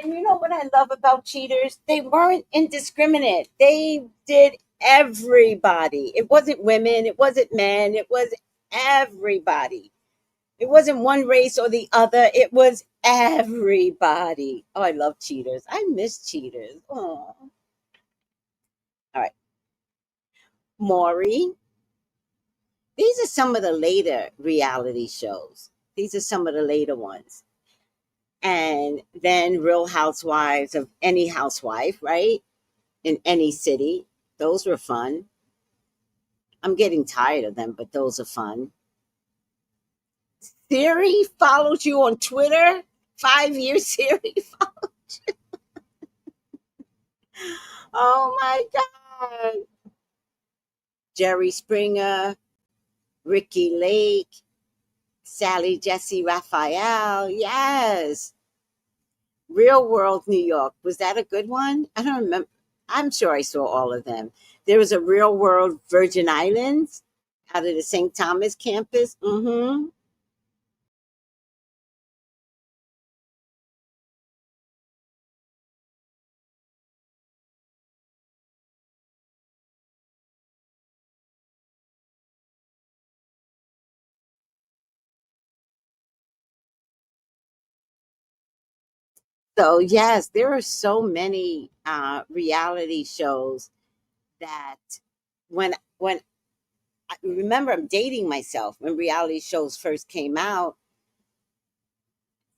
And you know what I love about Cheaters? They weren't indiscriminate. They did everybody. It wasn't women, it wasn't men, it was everybody. It wasn't one race or the other, it was everybody. Oh, I love Cheaters. I miss Cheaters. Oh. All right. Maury. These are some of the later reality shows. These are some of the later ones. And then Real Housewives of any housewife, right? In any city. Those were fun. I'm getting tired of them, but those are fun. Siri follows you on Twitter. 5 years Siri followed you. Oh my God. Jerry Springer, Ricky Lake, Sally Jesse Raphael. Yes. Real World New York. Was that a good one? I don't remember. I'm sure I saw all of them. There was a Real World Virgin Islands out of the St. Thomas campus. Mm-hmm. So yes, there are so many reality shows that when I remember, I'm dating myself, when reality shows first came out,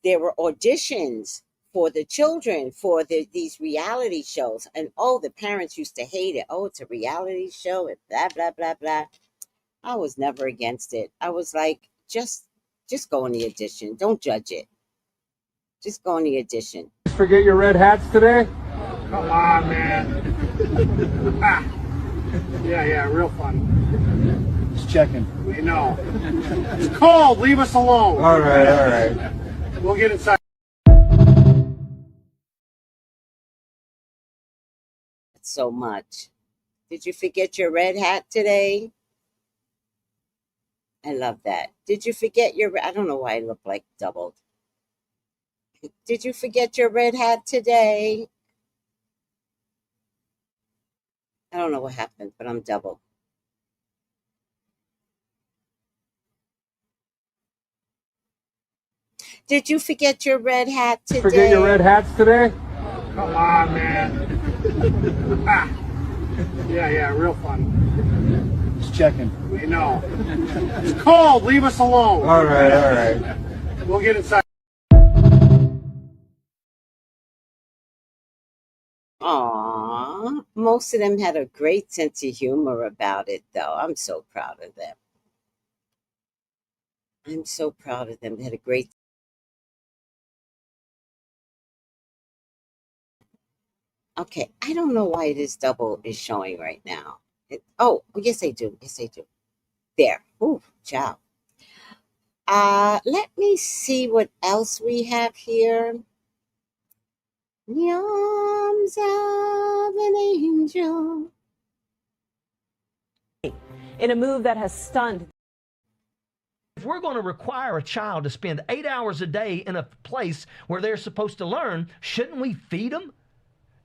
there were auditions for the children for these reality shows, and oh, the parents used to hate it. Oh, it's a reality show and blah blah blah blah. I was never against it. I was like, just go in the audition. Don't judge it. Just go in the audition. Forget your red hats today? Come on, man. Yeah, real fun. Just checking. We know. It's cold. Leave us alone. All right. We'll get inside. So much. Did you forget your red hat today? I love that. Did you forget your, I don't know why I look like doubled. Did you forget your red hat today? I don't know what happened, but I'm double. Did you forget your red hat today? Forget your red hats today? Come on, man. Yeah, real fun. Just checking. We know. It's cold. Leave us alone. All right. We'll get inside. Aww. Most of them had a great sense of humor about it, though. I'm so proud of them. I'm so proud of them. They had a great. Okay, I don't know why this double is showing right now. Oh, yes, I do. Yes, I do. There. Ooh, ciao. Let me see what else we have here. The arms of an angel. In a move that has stunned. If we're going to require a child to spend 8 hours a day in a place where they're supposed to learn, shouldn't we feed them?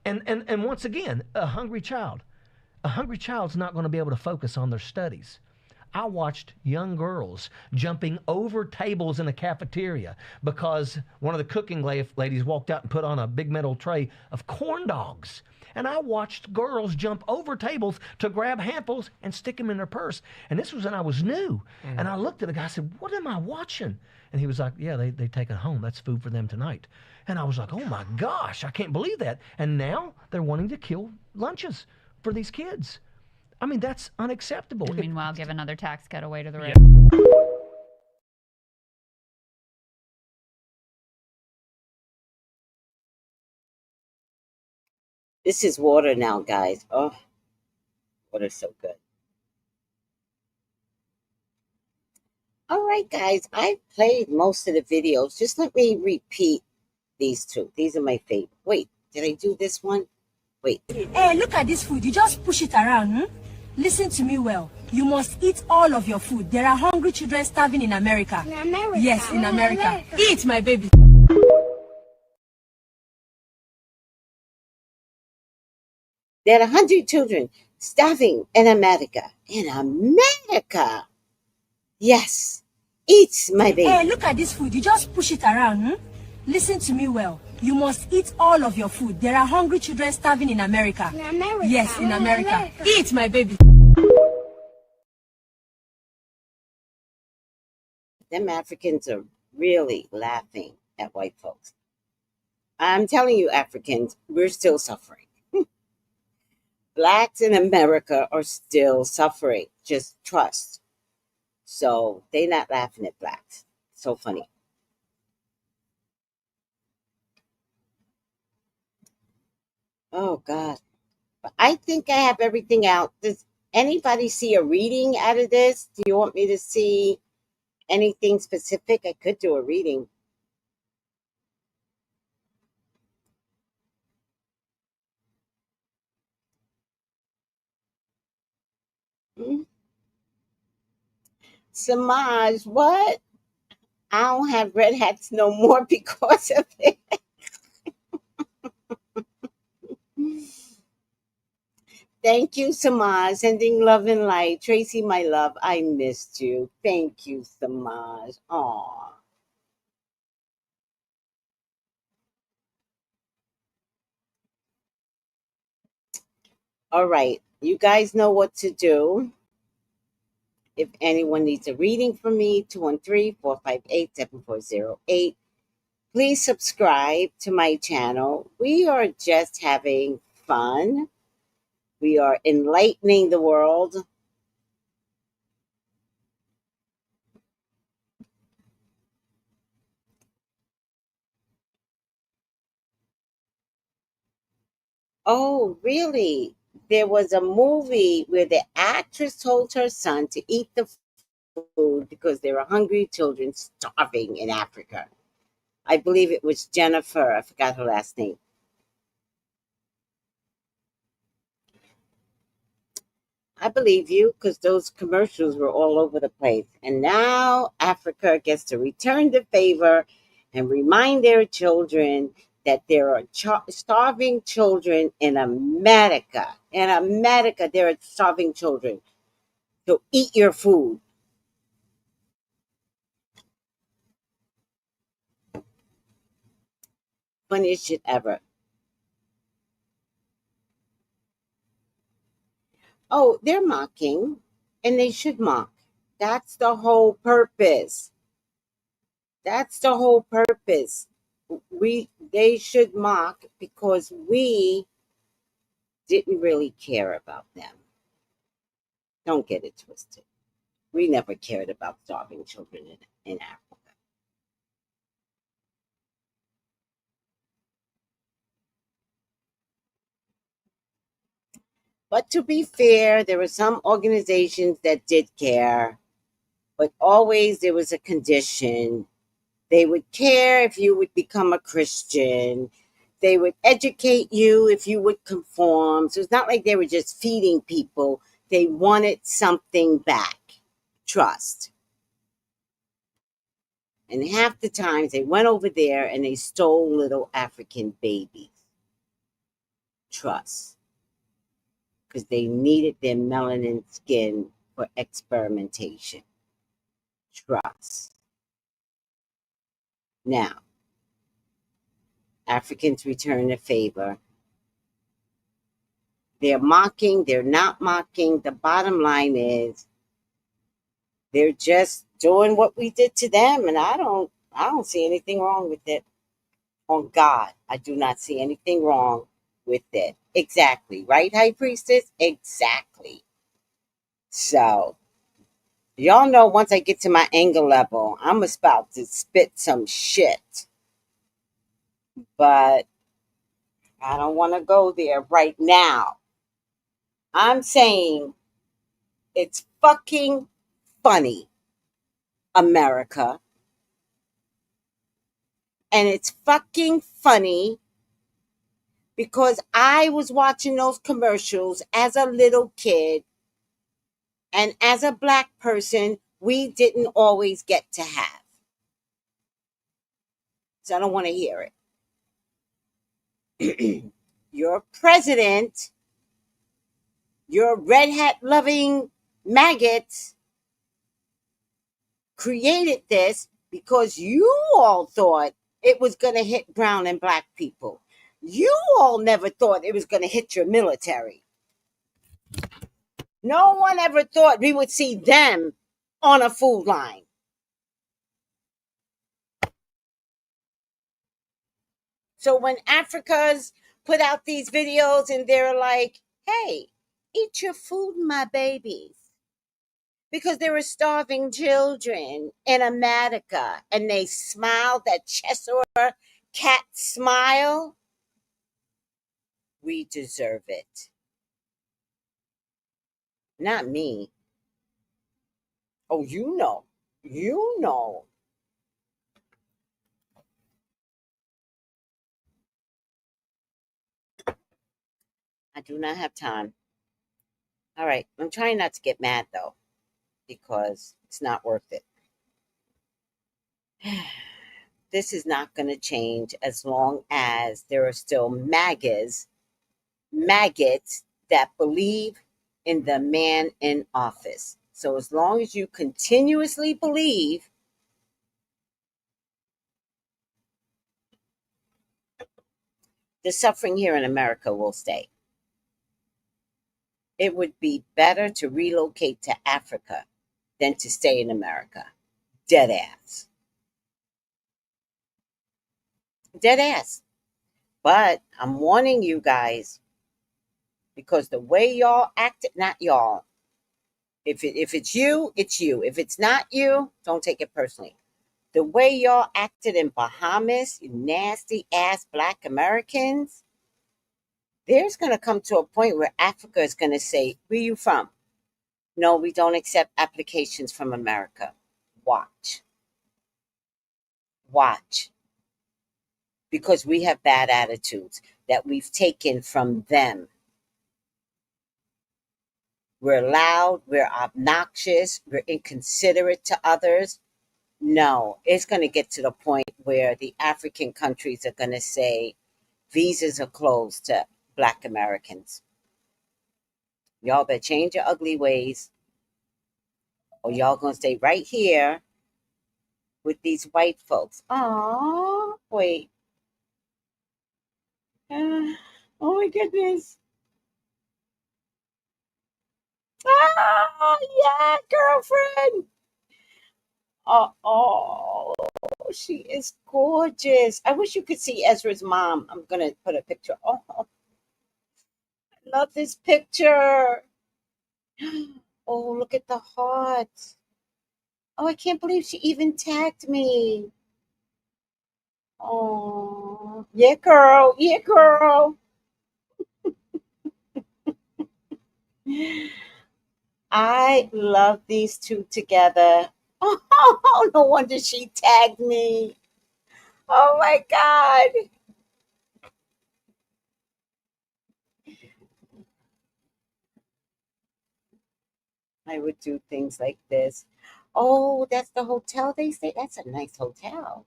And once again, a hungry child's not going to be able to focus on their studies. I watched young girls jumping over tables in a cafeteria because one of the cooking ladies walked out and put on a big metal tray of corn dogs. And I watched girls jump over tables to grab handfuls and stick them in their purse. And this was when I was new. And I looked at the guy and said, "What am I watching?" And he was like, "Yeah, they take it home. That's food for them tonight." And I was like, "Oh my gosh, I can't believe that." And now they're wanting to kill lunches for these kids. I mean, that's unacceptable. And meanwhile, give another tax cut away to the rich. This is water now, guys. Oh, water's so good. All right, guys, I played most of the videos. Just let me repeat these two. These are my favorite. Wait, did I do this one? Wait. Hey, look at this food. You just push it around. Listen to me well. You must eat all of your food. There are hungry children starving in America. In America? Yes, in America. Eat, my baby. There are 100 children starving in America. In America. Yes. Eat, my baby. Hey, look at this food. You just push it around. Listen to me well. You must eat all of your food. There are hungry children starving in America. In America? Yes, in America. Eat, my baby. Them Africans are really laughing at white folks. I'm telling you, Africans, we're still suffering. Blacks in America are still suffering. Just trust. So they not laughing at blacks. So funny. Oh God. But I think I have everything out. Does anybody see a reading out of this? Do you want me to see anything specific? I could do a reading. Hmm? Samaj, what? I don't have red hats no more because of it. Thank you, Samaj. Sending love and light. Tracy, my love, I missed you. Thank you, Samaj. Aw. All right. You guys know what to do. If anyone needs a reading from me, 213-458-7408. Please subscribe to my channel. We are just having fun. We are enlightening the world. Oh, really? There was a movie where the actress told her son to eat the food because there are hungry children starving in Africa. I believe it was Jennifer. I forgot her last name. I believe you because those commercials were all over the place. And now Africa gets to return the favor and remind their children that there are starving children in America. In America, there are starving children. So eat your food. Funniest shit ever. Oh, they're mocking, and they should mock. That's the whole purpose. That's the whole purpose. They should mock because we didn't really care about them. Don't get it twisted. We never cared about starving children in Africa. But to be fair, there were some organizations that did care, but always there was a condition. They would care if you would become a Christian. They would educate you if you would conform. So it's not like they were just feeding people. They wanted something back. Trust. And half the times they went over there and they stole little African babies. Trust. Because they needed their melanin skin for experimentation. Trust. Now, Africans return the favor. They're mocking, they're not mocking. The bottom line is they're just doing what we did to them, and I don't see anything wrong with it. On God, I do not see anything wrong with it. Exactly. Right, High Priestess? Exactly. So, y'all know once I get to my anger level, I'm about to spit some shit. But I don't want to go there right now. I'm saying it's fucking funny, America. And it's fucking funny because I was watching those commercials as a little kid. And as a black person, we didn't always get to have. So I don't want to hear it. Your president, your red hat loving maggots created this because you all thought it was going to hit brown and black people. You all never thought it was going to hit your military. No one ever thought we would see them on a food line. So when Africa's put out these videos and they're like, hey, eat your food, my babies. Because there were starving children in America and they smiled that Cheshire cat smile. We deserve it. Not me. Oh, you know. You know. I do not have time. All right. I'm trying not to get mad though, because it's not worth it. This is not going to change as long as there are still maggots that believe in the man in office. So as long as you continuously believe, the suffering here in America will stay. It would be better to relocate to Africa than to stay in America. Dead ass. Dead ass. But I'm warning you guys, because the way y'all acted, not y'all. If it's you, it's you. If it's not you, don't take it personally. The way y'all acted in Bahamas, you nasty ass Black Americans, there's going to come to a point where Africa is going to say, where you from? No, we don't accept applications from America. Watch. Watch. Because we have bad attitudes that we've taken from them. We're loud, we're obnoxious, we're inconsiderate to others. No, it's going to get to the point where the African countries are going to say visas are closed to Black Americans. Y'all better change your ugly ways, or y'all going to stay right here with these white folks. Oh, wait. Oh my goodness. Oh, yeah, girlfriend. Oh, she is gorgeous. I wish you could see Ezra's mom. I'm going to put a picture. Oh, I love this picture. Oh, look at the heart. Oh, I can't believe she even tagged me. Oh, yeah, girl. Yeah, girl. I love these two together. Oh, no wonder she tagged me. Oh my God. I would do things like this. Oh, that's the hotel they stay. That's a nice hotel.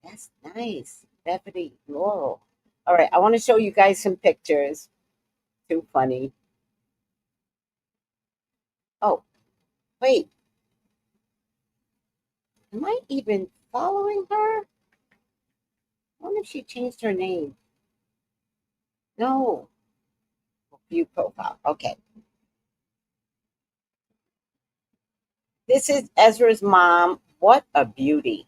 That's nice. Beverly Laurel. All right, I want to show you guys some pictures. Too funny. Oh, wait. Am I even following her? I wonder if she changed her name. No. View profile. Okay. This is Ezra's mom. What a beauty.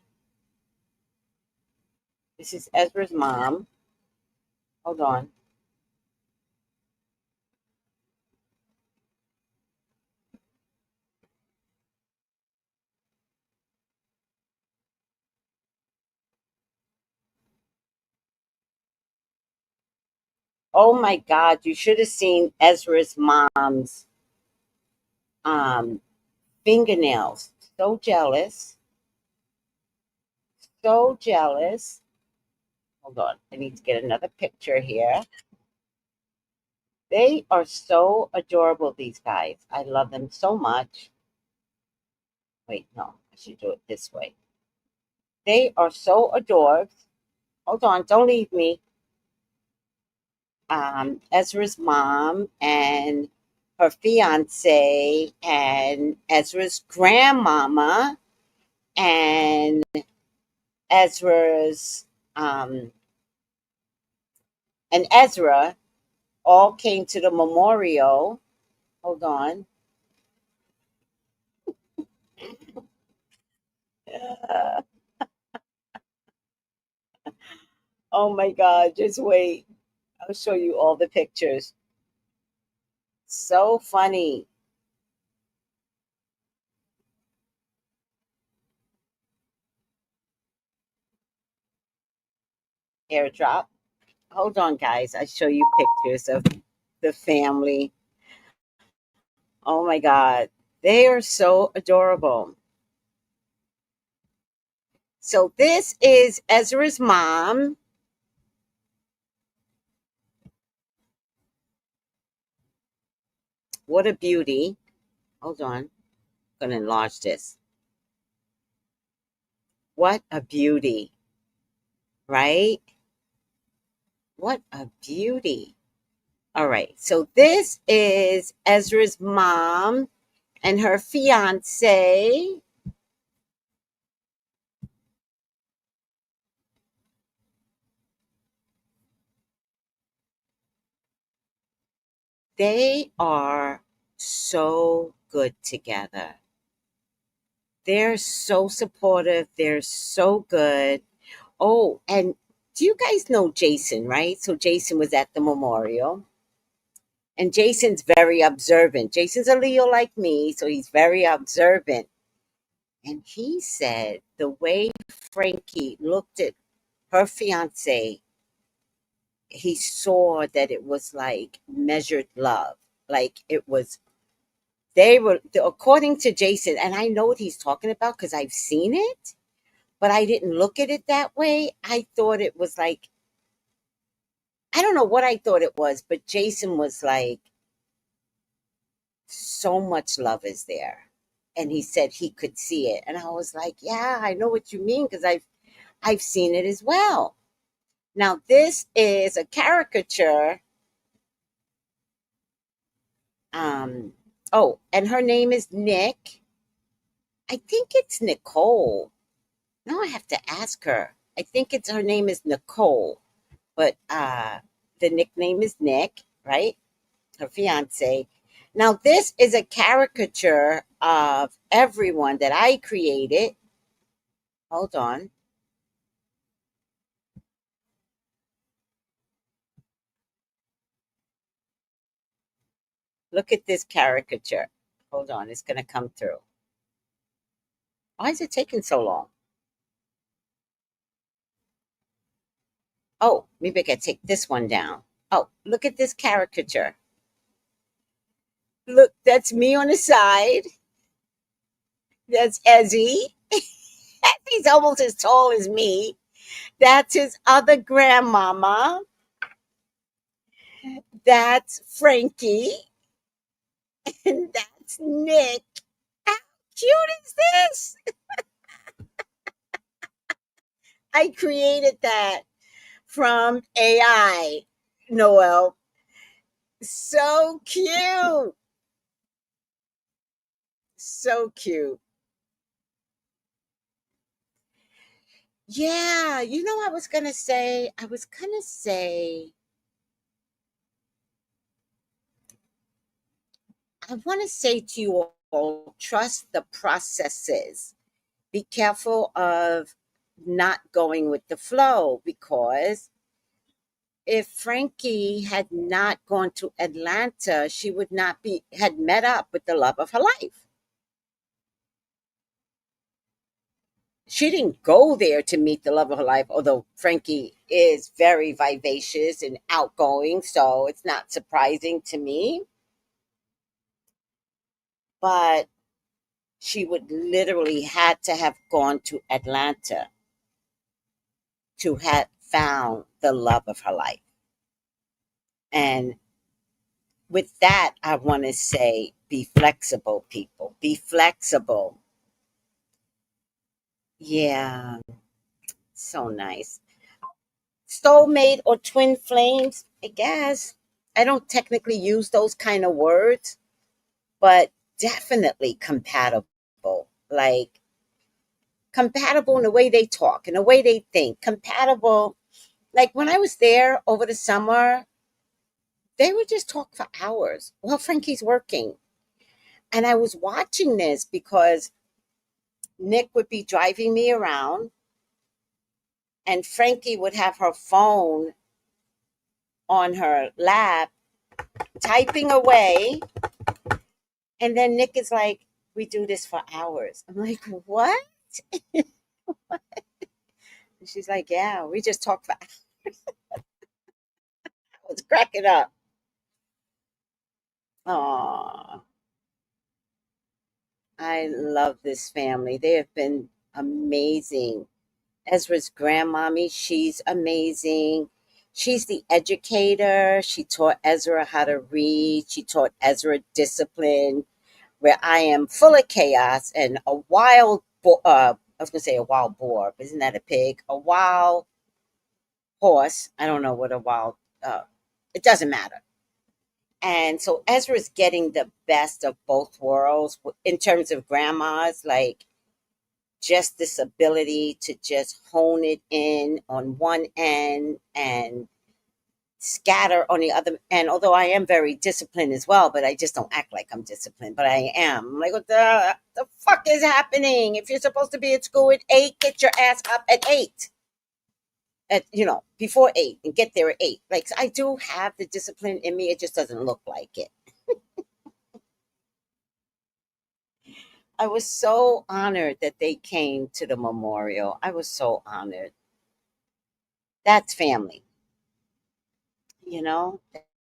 This is Ezra's mom. Hold on. Oh my God, you should have seen Ezra's mom's um, fingernails. So jealous. So jealous. Hold on. I need to get another picture here. They are so adorable, these guys. I love them so much. Wait, no, I should do it this way. They are so adored. Hold on, don't leave me. Ezra's mom and her fiance and Ezra's grandmama and Ezra's and Ezra all came to the memorial. Hold on. Oh my God, just wait. I'll show you all the pictures. So funny. Airdrop. Hold on, guys. I show you pictures of the family. Oh my God. They are so adorable. So this is Ezra's mom. What a beauty. Hold on. I'm going to enlarge this. What a beauty, right? What a beauty. All right. So this is Ezra's mom and her fiance. They are so good together. They're so supportive. They're so good. Oh, and do you guys know Jason, right? So Jason was at the memorial. And Jason's very observant. Jason's a Leo like me, so he's very observant. And he said the way Frankie looked at her fiance, he saw that it was like measured love. Like it was, they were, according to Jason, and I know what he's talking about because I've seen it, but I didn't look at it that way. I thought it was like, I don't know what I thought it was, but Jason was like, so much love is there. And he said he could see it. And I was like, yeah, I know what you mean because I've seen it as well. Now this is a caricature. Um, oh, and her name is Nick. I think it's Nicole. No, I have to ask her. I think it's her name is Nicole, but the nickname is Nick, right? Her fiance. Now this is a caricature of everyone that I created. Hold on. Look at this caricature. Hold on, it's going to come through. Why is it taking so long? Oh, maybe I can take this one down. Oh, look at this caricature. Look, that's me on the side. That's Ezzy. He's almost as tall as me. That's his other grandmama. That's Frankie. And that's Nick. How cute is this? I created that from AI, Noel. So cute. So cute. Yeah, I want to say to you all, trust the processes. Be careful of not going with the flow because if Frankie had not gone to Atlanta, she would not be had met up with the love of her life. She didn't go there to meet the love of her life, although Frankie is very vivacious and outgoing, so it's not surprising to me. But she would literally had to have gone to Atlanta to have found the love of her life. And with that, I want to say be flexible, people. Be flexible. Yeah, so nice. Soulmate or twin flames, I guess. I don't technically use those kind of words, but definitely compatible. Like compatible in the way they talk, in the way they think. Compatible. Like when I was there over the summer, they would just talk for hours while Frankie's working. And I was watching this because Nick would be driving me around And Frankie would have her phone on her lap, typing away. And then Nick is like, we do this for hours. I'm like, what? What? And she's like, yeah, we just talk for hours. I was cracking up. Aww. I love this family. They have been amazing. Ezra's grandmommy, she's amazing. She's the educator. She taught Ezra how to read. She taught Ezra discipline, where I am full of chaos and a wild, I was going to say a wild boar, but isn't that a pig? A wild horse. I don't know what a wild, it doesn't matter. And so Ezra's getting the best of both worlds in terms of grandmas, like just this ability to just hone it in on one end and scatter on the other. And although I am very disciplined as well, but I just don't act like I'm disciplined, but I am. I'm like, what the fuck is happening? If you're supposed to be at school at 8, get your ass up at 8. At, before 8, and get there at 8. Like, I do have the discipline in me. It just doesn't look like it. I was so honored that they came to the memorial. I was so honored. That's family.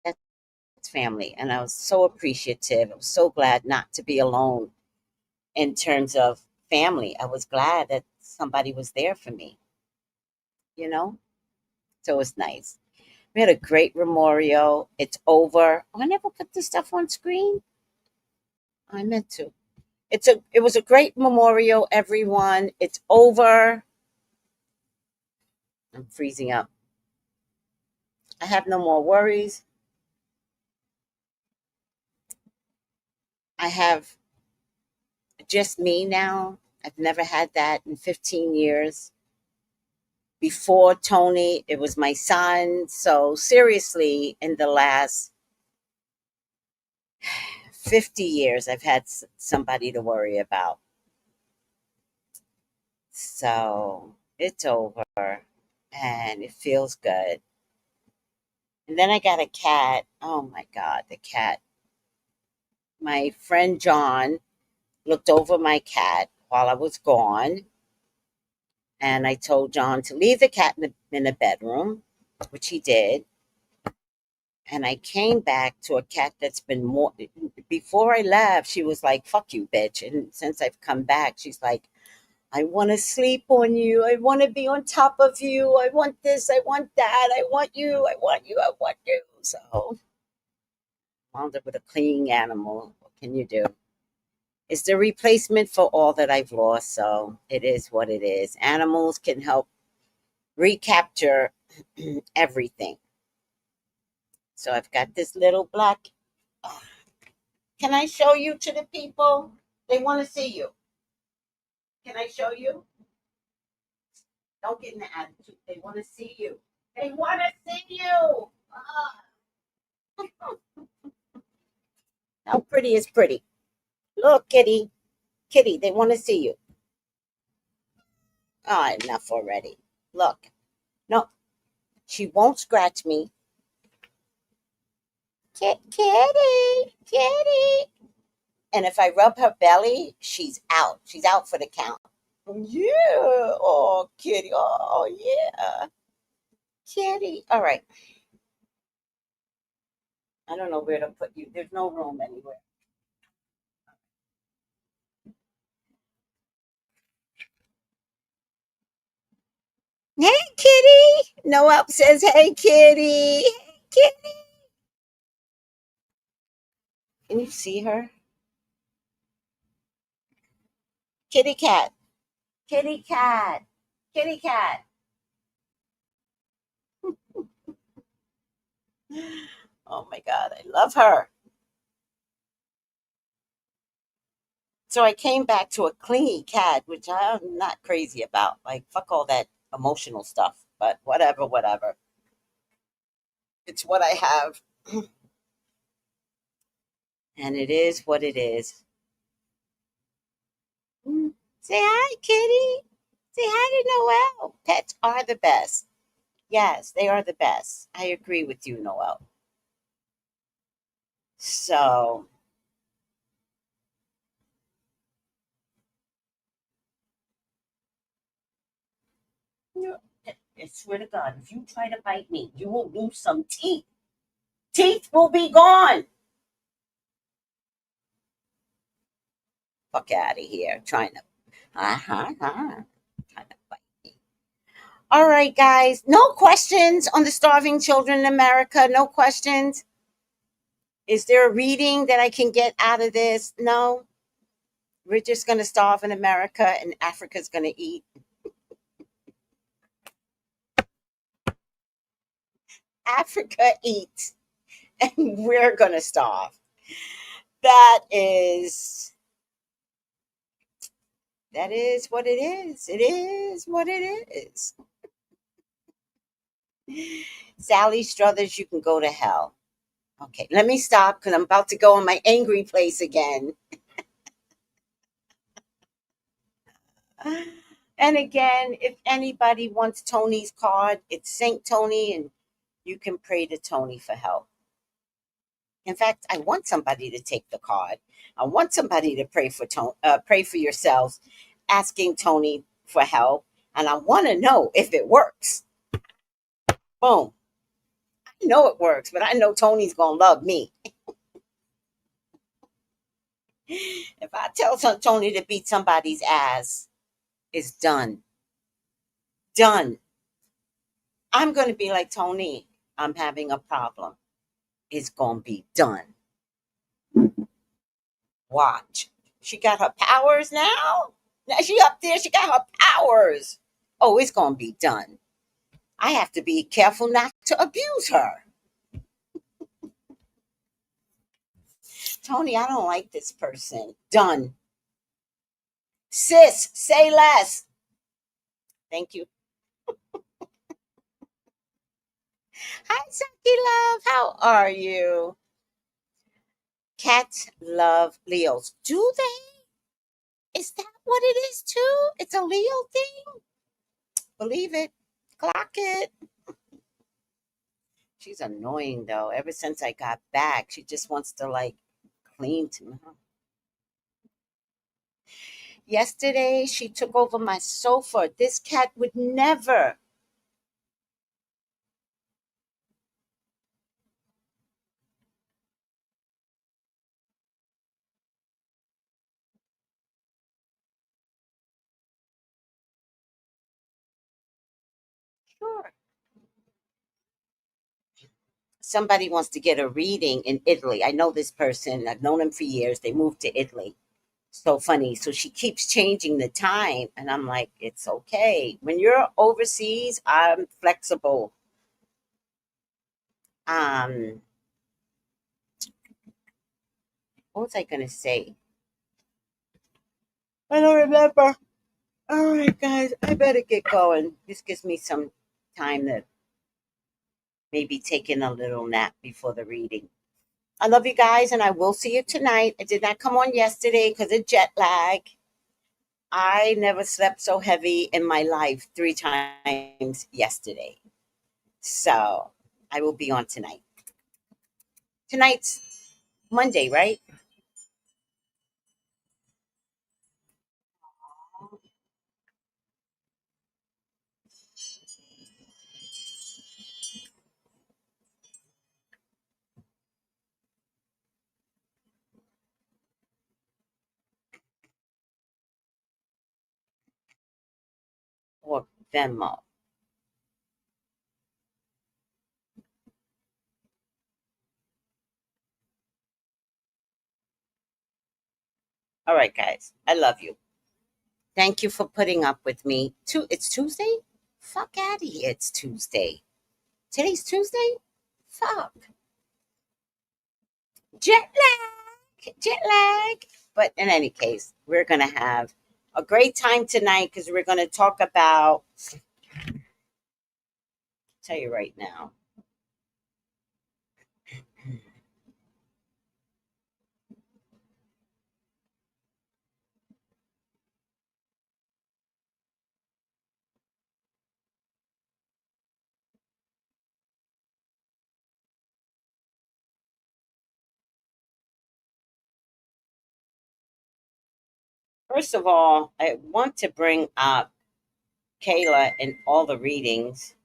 That's family. And I was so appreciative. I was so glad not to be alone in terms of family. I was glad that somebody was there for me, you know? So it was nice. We had a great memorial. It's over. Oh, I never put this stuff on screen. I meant to. It was a great memorial, everyone. It's over. I'm freezing up. I have no more worries. I have just me now. I've never had that in 15 years. Before Tony, it was my son. So seriously, in the last 50 years, I've had somebody to worry about. So it's over and it feels good. And then I got a cat. Oh my God, the cat. My friend John looked over my cat while I was gone. And I told John to leave the cat in the bedroom, which he did. And I came back to a cat that's been more. Before I left, she was like, fuck you, bitch. And since I've come back, she's like, I want to sleep on you. I want to be on top of you. I want this. I want that. I want you. I want you. I want you. So, wound up with a clinging animal. What can you do? It's the replacement for all that I've lost. So, it is what it is. Animals can help recapture everything. So, I've got this little black. Can I show you to the people? They want to see you. Can I show you? Don't get in the attitude. They want to see you. They want to see you. How pretty is pretty? Look, kitty. Kitty, they want to see you. Oh, enough already. Look. No, she won't scratch me. Kitty. Kitty. And if I rub her belly, she's out. She's out for the count. Yeah. Oh, kitty. Oh, yeah. Kitty. All right. I don't know where to put you. There's no room anywhere. Hey, kitty. Noel says, hey, kitty. Hey, kitty. Can you see her? Kitty cat. Kitty cat. Kitty cat. Oh my God, I love her. So I came back to a clingy cat, which I'm not crazy about. Like, fuck all that emotional stuff. But whatever, whatever. It's what I have. And it is what it is. Say hi, kitty. Say hi to Noel. Pets are the best. Yes, they are the best. I agree with you, Noel. So, I swear to God, if you try to bite me, you will lose some teeth. Teeth will be gone. Fuck out of here. Trying to, trying to bite me. All right, guys. No questions on the starving children in America. No questions. Is there a reading that I can get out of this? No. We're just going to starve in America and Africa's going to eat. Africa eats and we're going to starve. That is what it is. It is what it is. Sally Struthers, you can go to hell. Okay, let me stop because I'm about to go in my angry place again. And again, if anybody wants Tony's card, it's Saint Tony, and you can pray to Tony for help. In fact, I want somebody to take the card. I want somebody to pray for yourselves, asking Tony for help, and I want to know if it works. Boom. I know it works, but I know Tony's gonna love me. If I tell Tony to beat somebody's ass, it's done. Done. I'm gonna be like, Tony, I'm having a problem. It's gonna be done. Watch. She got her powers now. Now she up there, she got her powers. Oh, it's gonna be done. I have to be careful not to abuse her. Tony, I don't like this person. Done. Sis, say less. Thank you. Hi, Saki Love. How are you? Cats love Leos. Do they? Is that what it is too? It's a Leo thing? Believe it. Clock it. She's annoying though. Ever since I got back, she just wants to like clean to me. Yesterday, she took over my sofa. This cat would never. Sure. Somebody wants to get a reading in Italy. I know this person. I've known him for years. They moved to Italy. So funny. So she keeps changing the time. And I'm like, it's okay. When you're overseas, I'm flexible. What was I going to say? I don't remember. All right, guys, I better get going. This gives me some time to maybe take in a little nap before the reading. I love you guys, and I will see you tonight. I did not come on yesterday because of jet lag. I never slept so heavy in my life 3 times yesterday. So I will be on tonight. Tonight's Monday, right? Or Venmo. All right, guys. I love you. Thank you for putting up with me. It's Tuesday? Fuck out of here. It's Tuesday. Today's Tuesday? Fuck. Jet lag. Jet lag. But in any case, we're going to have a great time tonight because we're going to talk about, I'll tell you right now. First of all, I want to bring up Kayla in all the readings.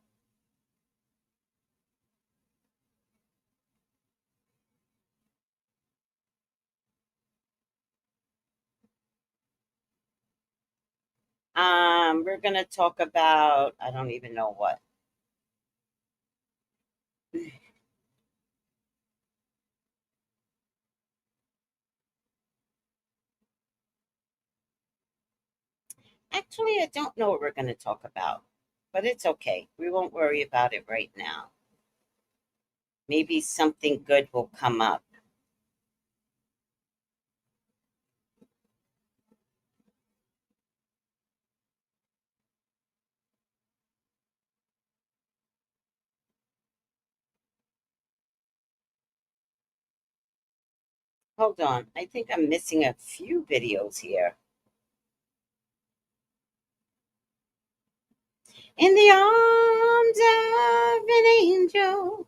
We're going to talk about, I don't even know what. Actually, I don't know what we're going to talk about, but it's okay. We won't worry about it right now. Maybe something good will come up. Hold on. I think I'm missing a few videos here. In the arms of an angel.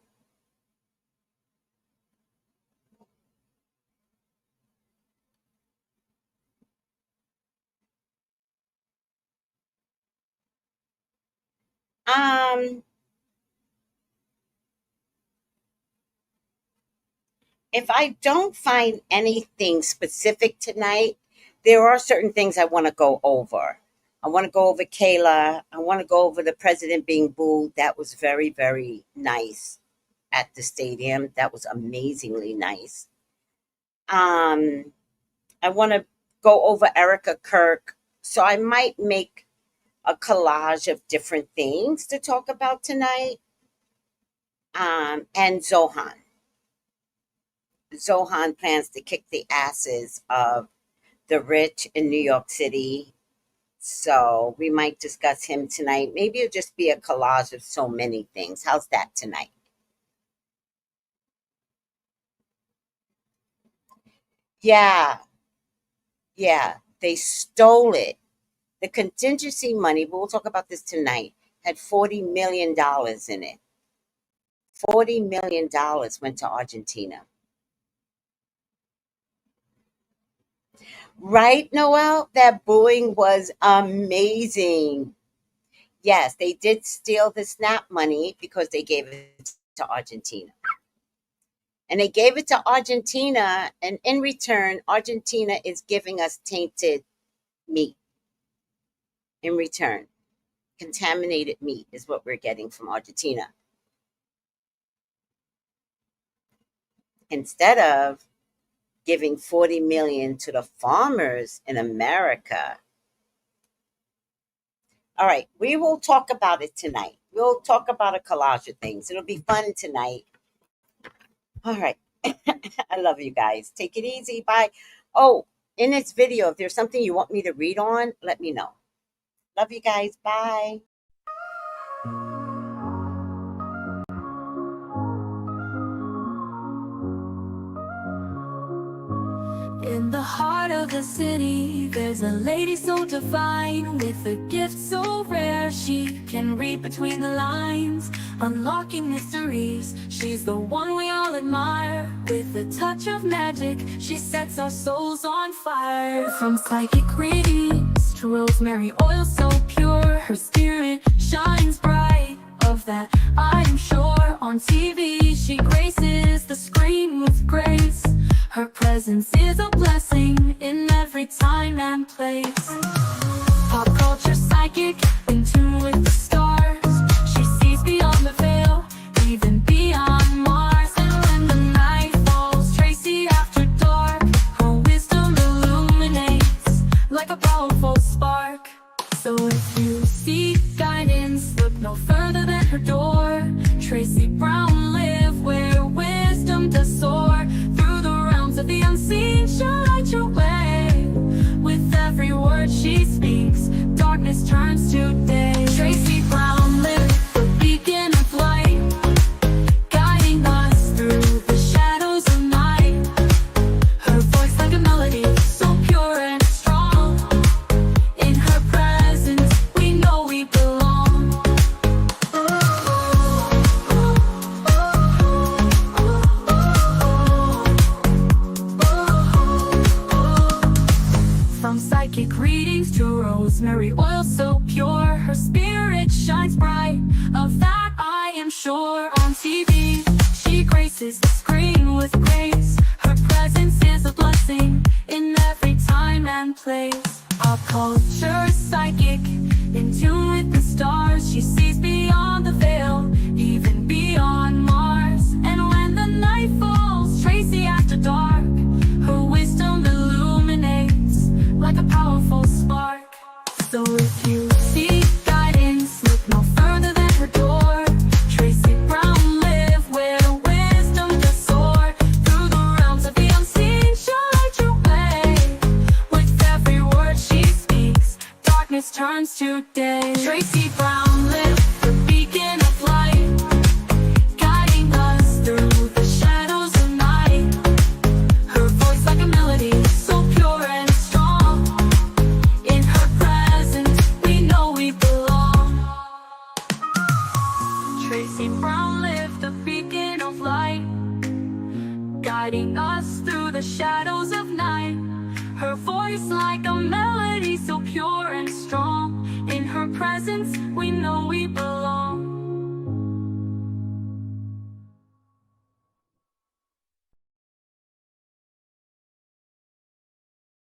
If I don't find anything specific tonight, there are certain things I want to go over. I want to go over Kayla. I want to go over the president being booed. That was very, very nice at the stadium. That was amazingly nice. I want to go over Erica Kirk. So I might make a collage of different things to talk about tonight. And Zohan. Zohan plans to kick the asses of the rich in New York City. So we might discuss him tonight. Maybe it'll just be a collage of so many things. How's that tonight? Yeah. Yeah. They stole it. The contingency money, we'll talk about this tonight, had $40 million in it. $40 million went to Argentina. Right, Noel? That booing was amazing. Yes, they did steal the SNAP money because they gave it to Argentina. And they gave it to Argentina, and in return, Argentina is giving us tainted meat. In return, contaminated meat is what we're getting from Argentina. Instead of giving 40 million to the farmers in America. All right, we will talk about it tonight. We'll talk about a collage of things. It'll be fun tonight. All right. I love you guys. Take it easy. Bye. Oh, in this video, if there's something you want me to read on, let me know. Love you guys. Bye. In the heart of the city, there's a lady so divine, with a gift so rare she can read between the lines, unlocking mysteries. She's the one we all admire. With a touch of magic, she sets our souls on fire. From psychic readings to rosemary oil so pure, her spirit shines bright. Of that I am sure. On TV she graces the screen with grace. Her presence is a blessing in every time and place. Pop culture psychic, in tune with the stars. She sees beyond the veil, even beyond Mars. And when the night falls, Tracy after dark, her wisdom illuminates like a powerful spark. So if you seek guidance, look no further than her door. Tracy Brown live where wisdom does soar. Through the realms of the unseen, she'll light your way. With every word she speaks, darkness turns to day. Tracy Brown live, the beacon of light, guiding us through the shadows of night. Her voice like a melody, so pure and strong. In her presence, we know we belong. From psychic rosemary oil so pure. Her spirit shines bright, of that I am sure. On TV, she graces the screen with grace. Her presence is a blessing in every time and place. Pop culture psychic, in tune with the stars. She sees beyond the veil, even beyond Mars. And when the night falls, Tracy after dark, her wisdom illuminates like a powerful spark. So if you seek guidance, look no further than her door. Tracy Brown live where wisdom does soar. Through the realms of the unseen, she'll light your way. With every word she speaks, darkness turns to day. Tracy Brown live, the beacon of light, guiding us through the shadows of night. Her voice like a melody, so pure and strong. In her presence, we know we belong. Tracy Brown lived the beacon of light, guiding us through the shadows of night. Her voice like a melody, so pure and strong. In her presence, we know we belong.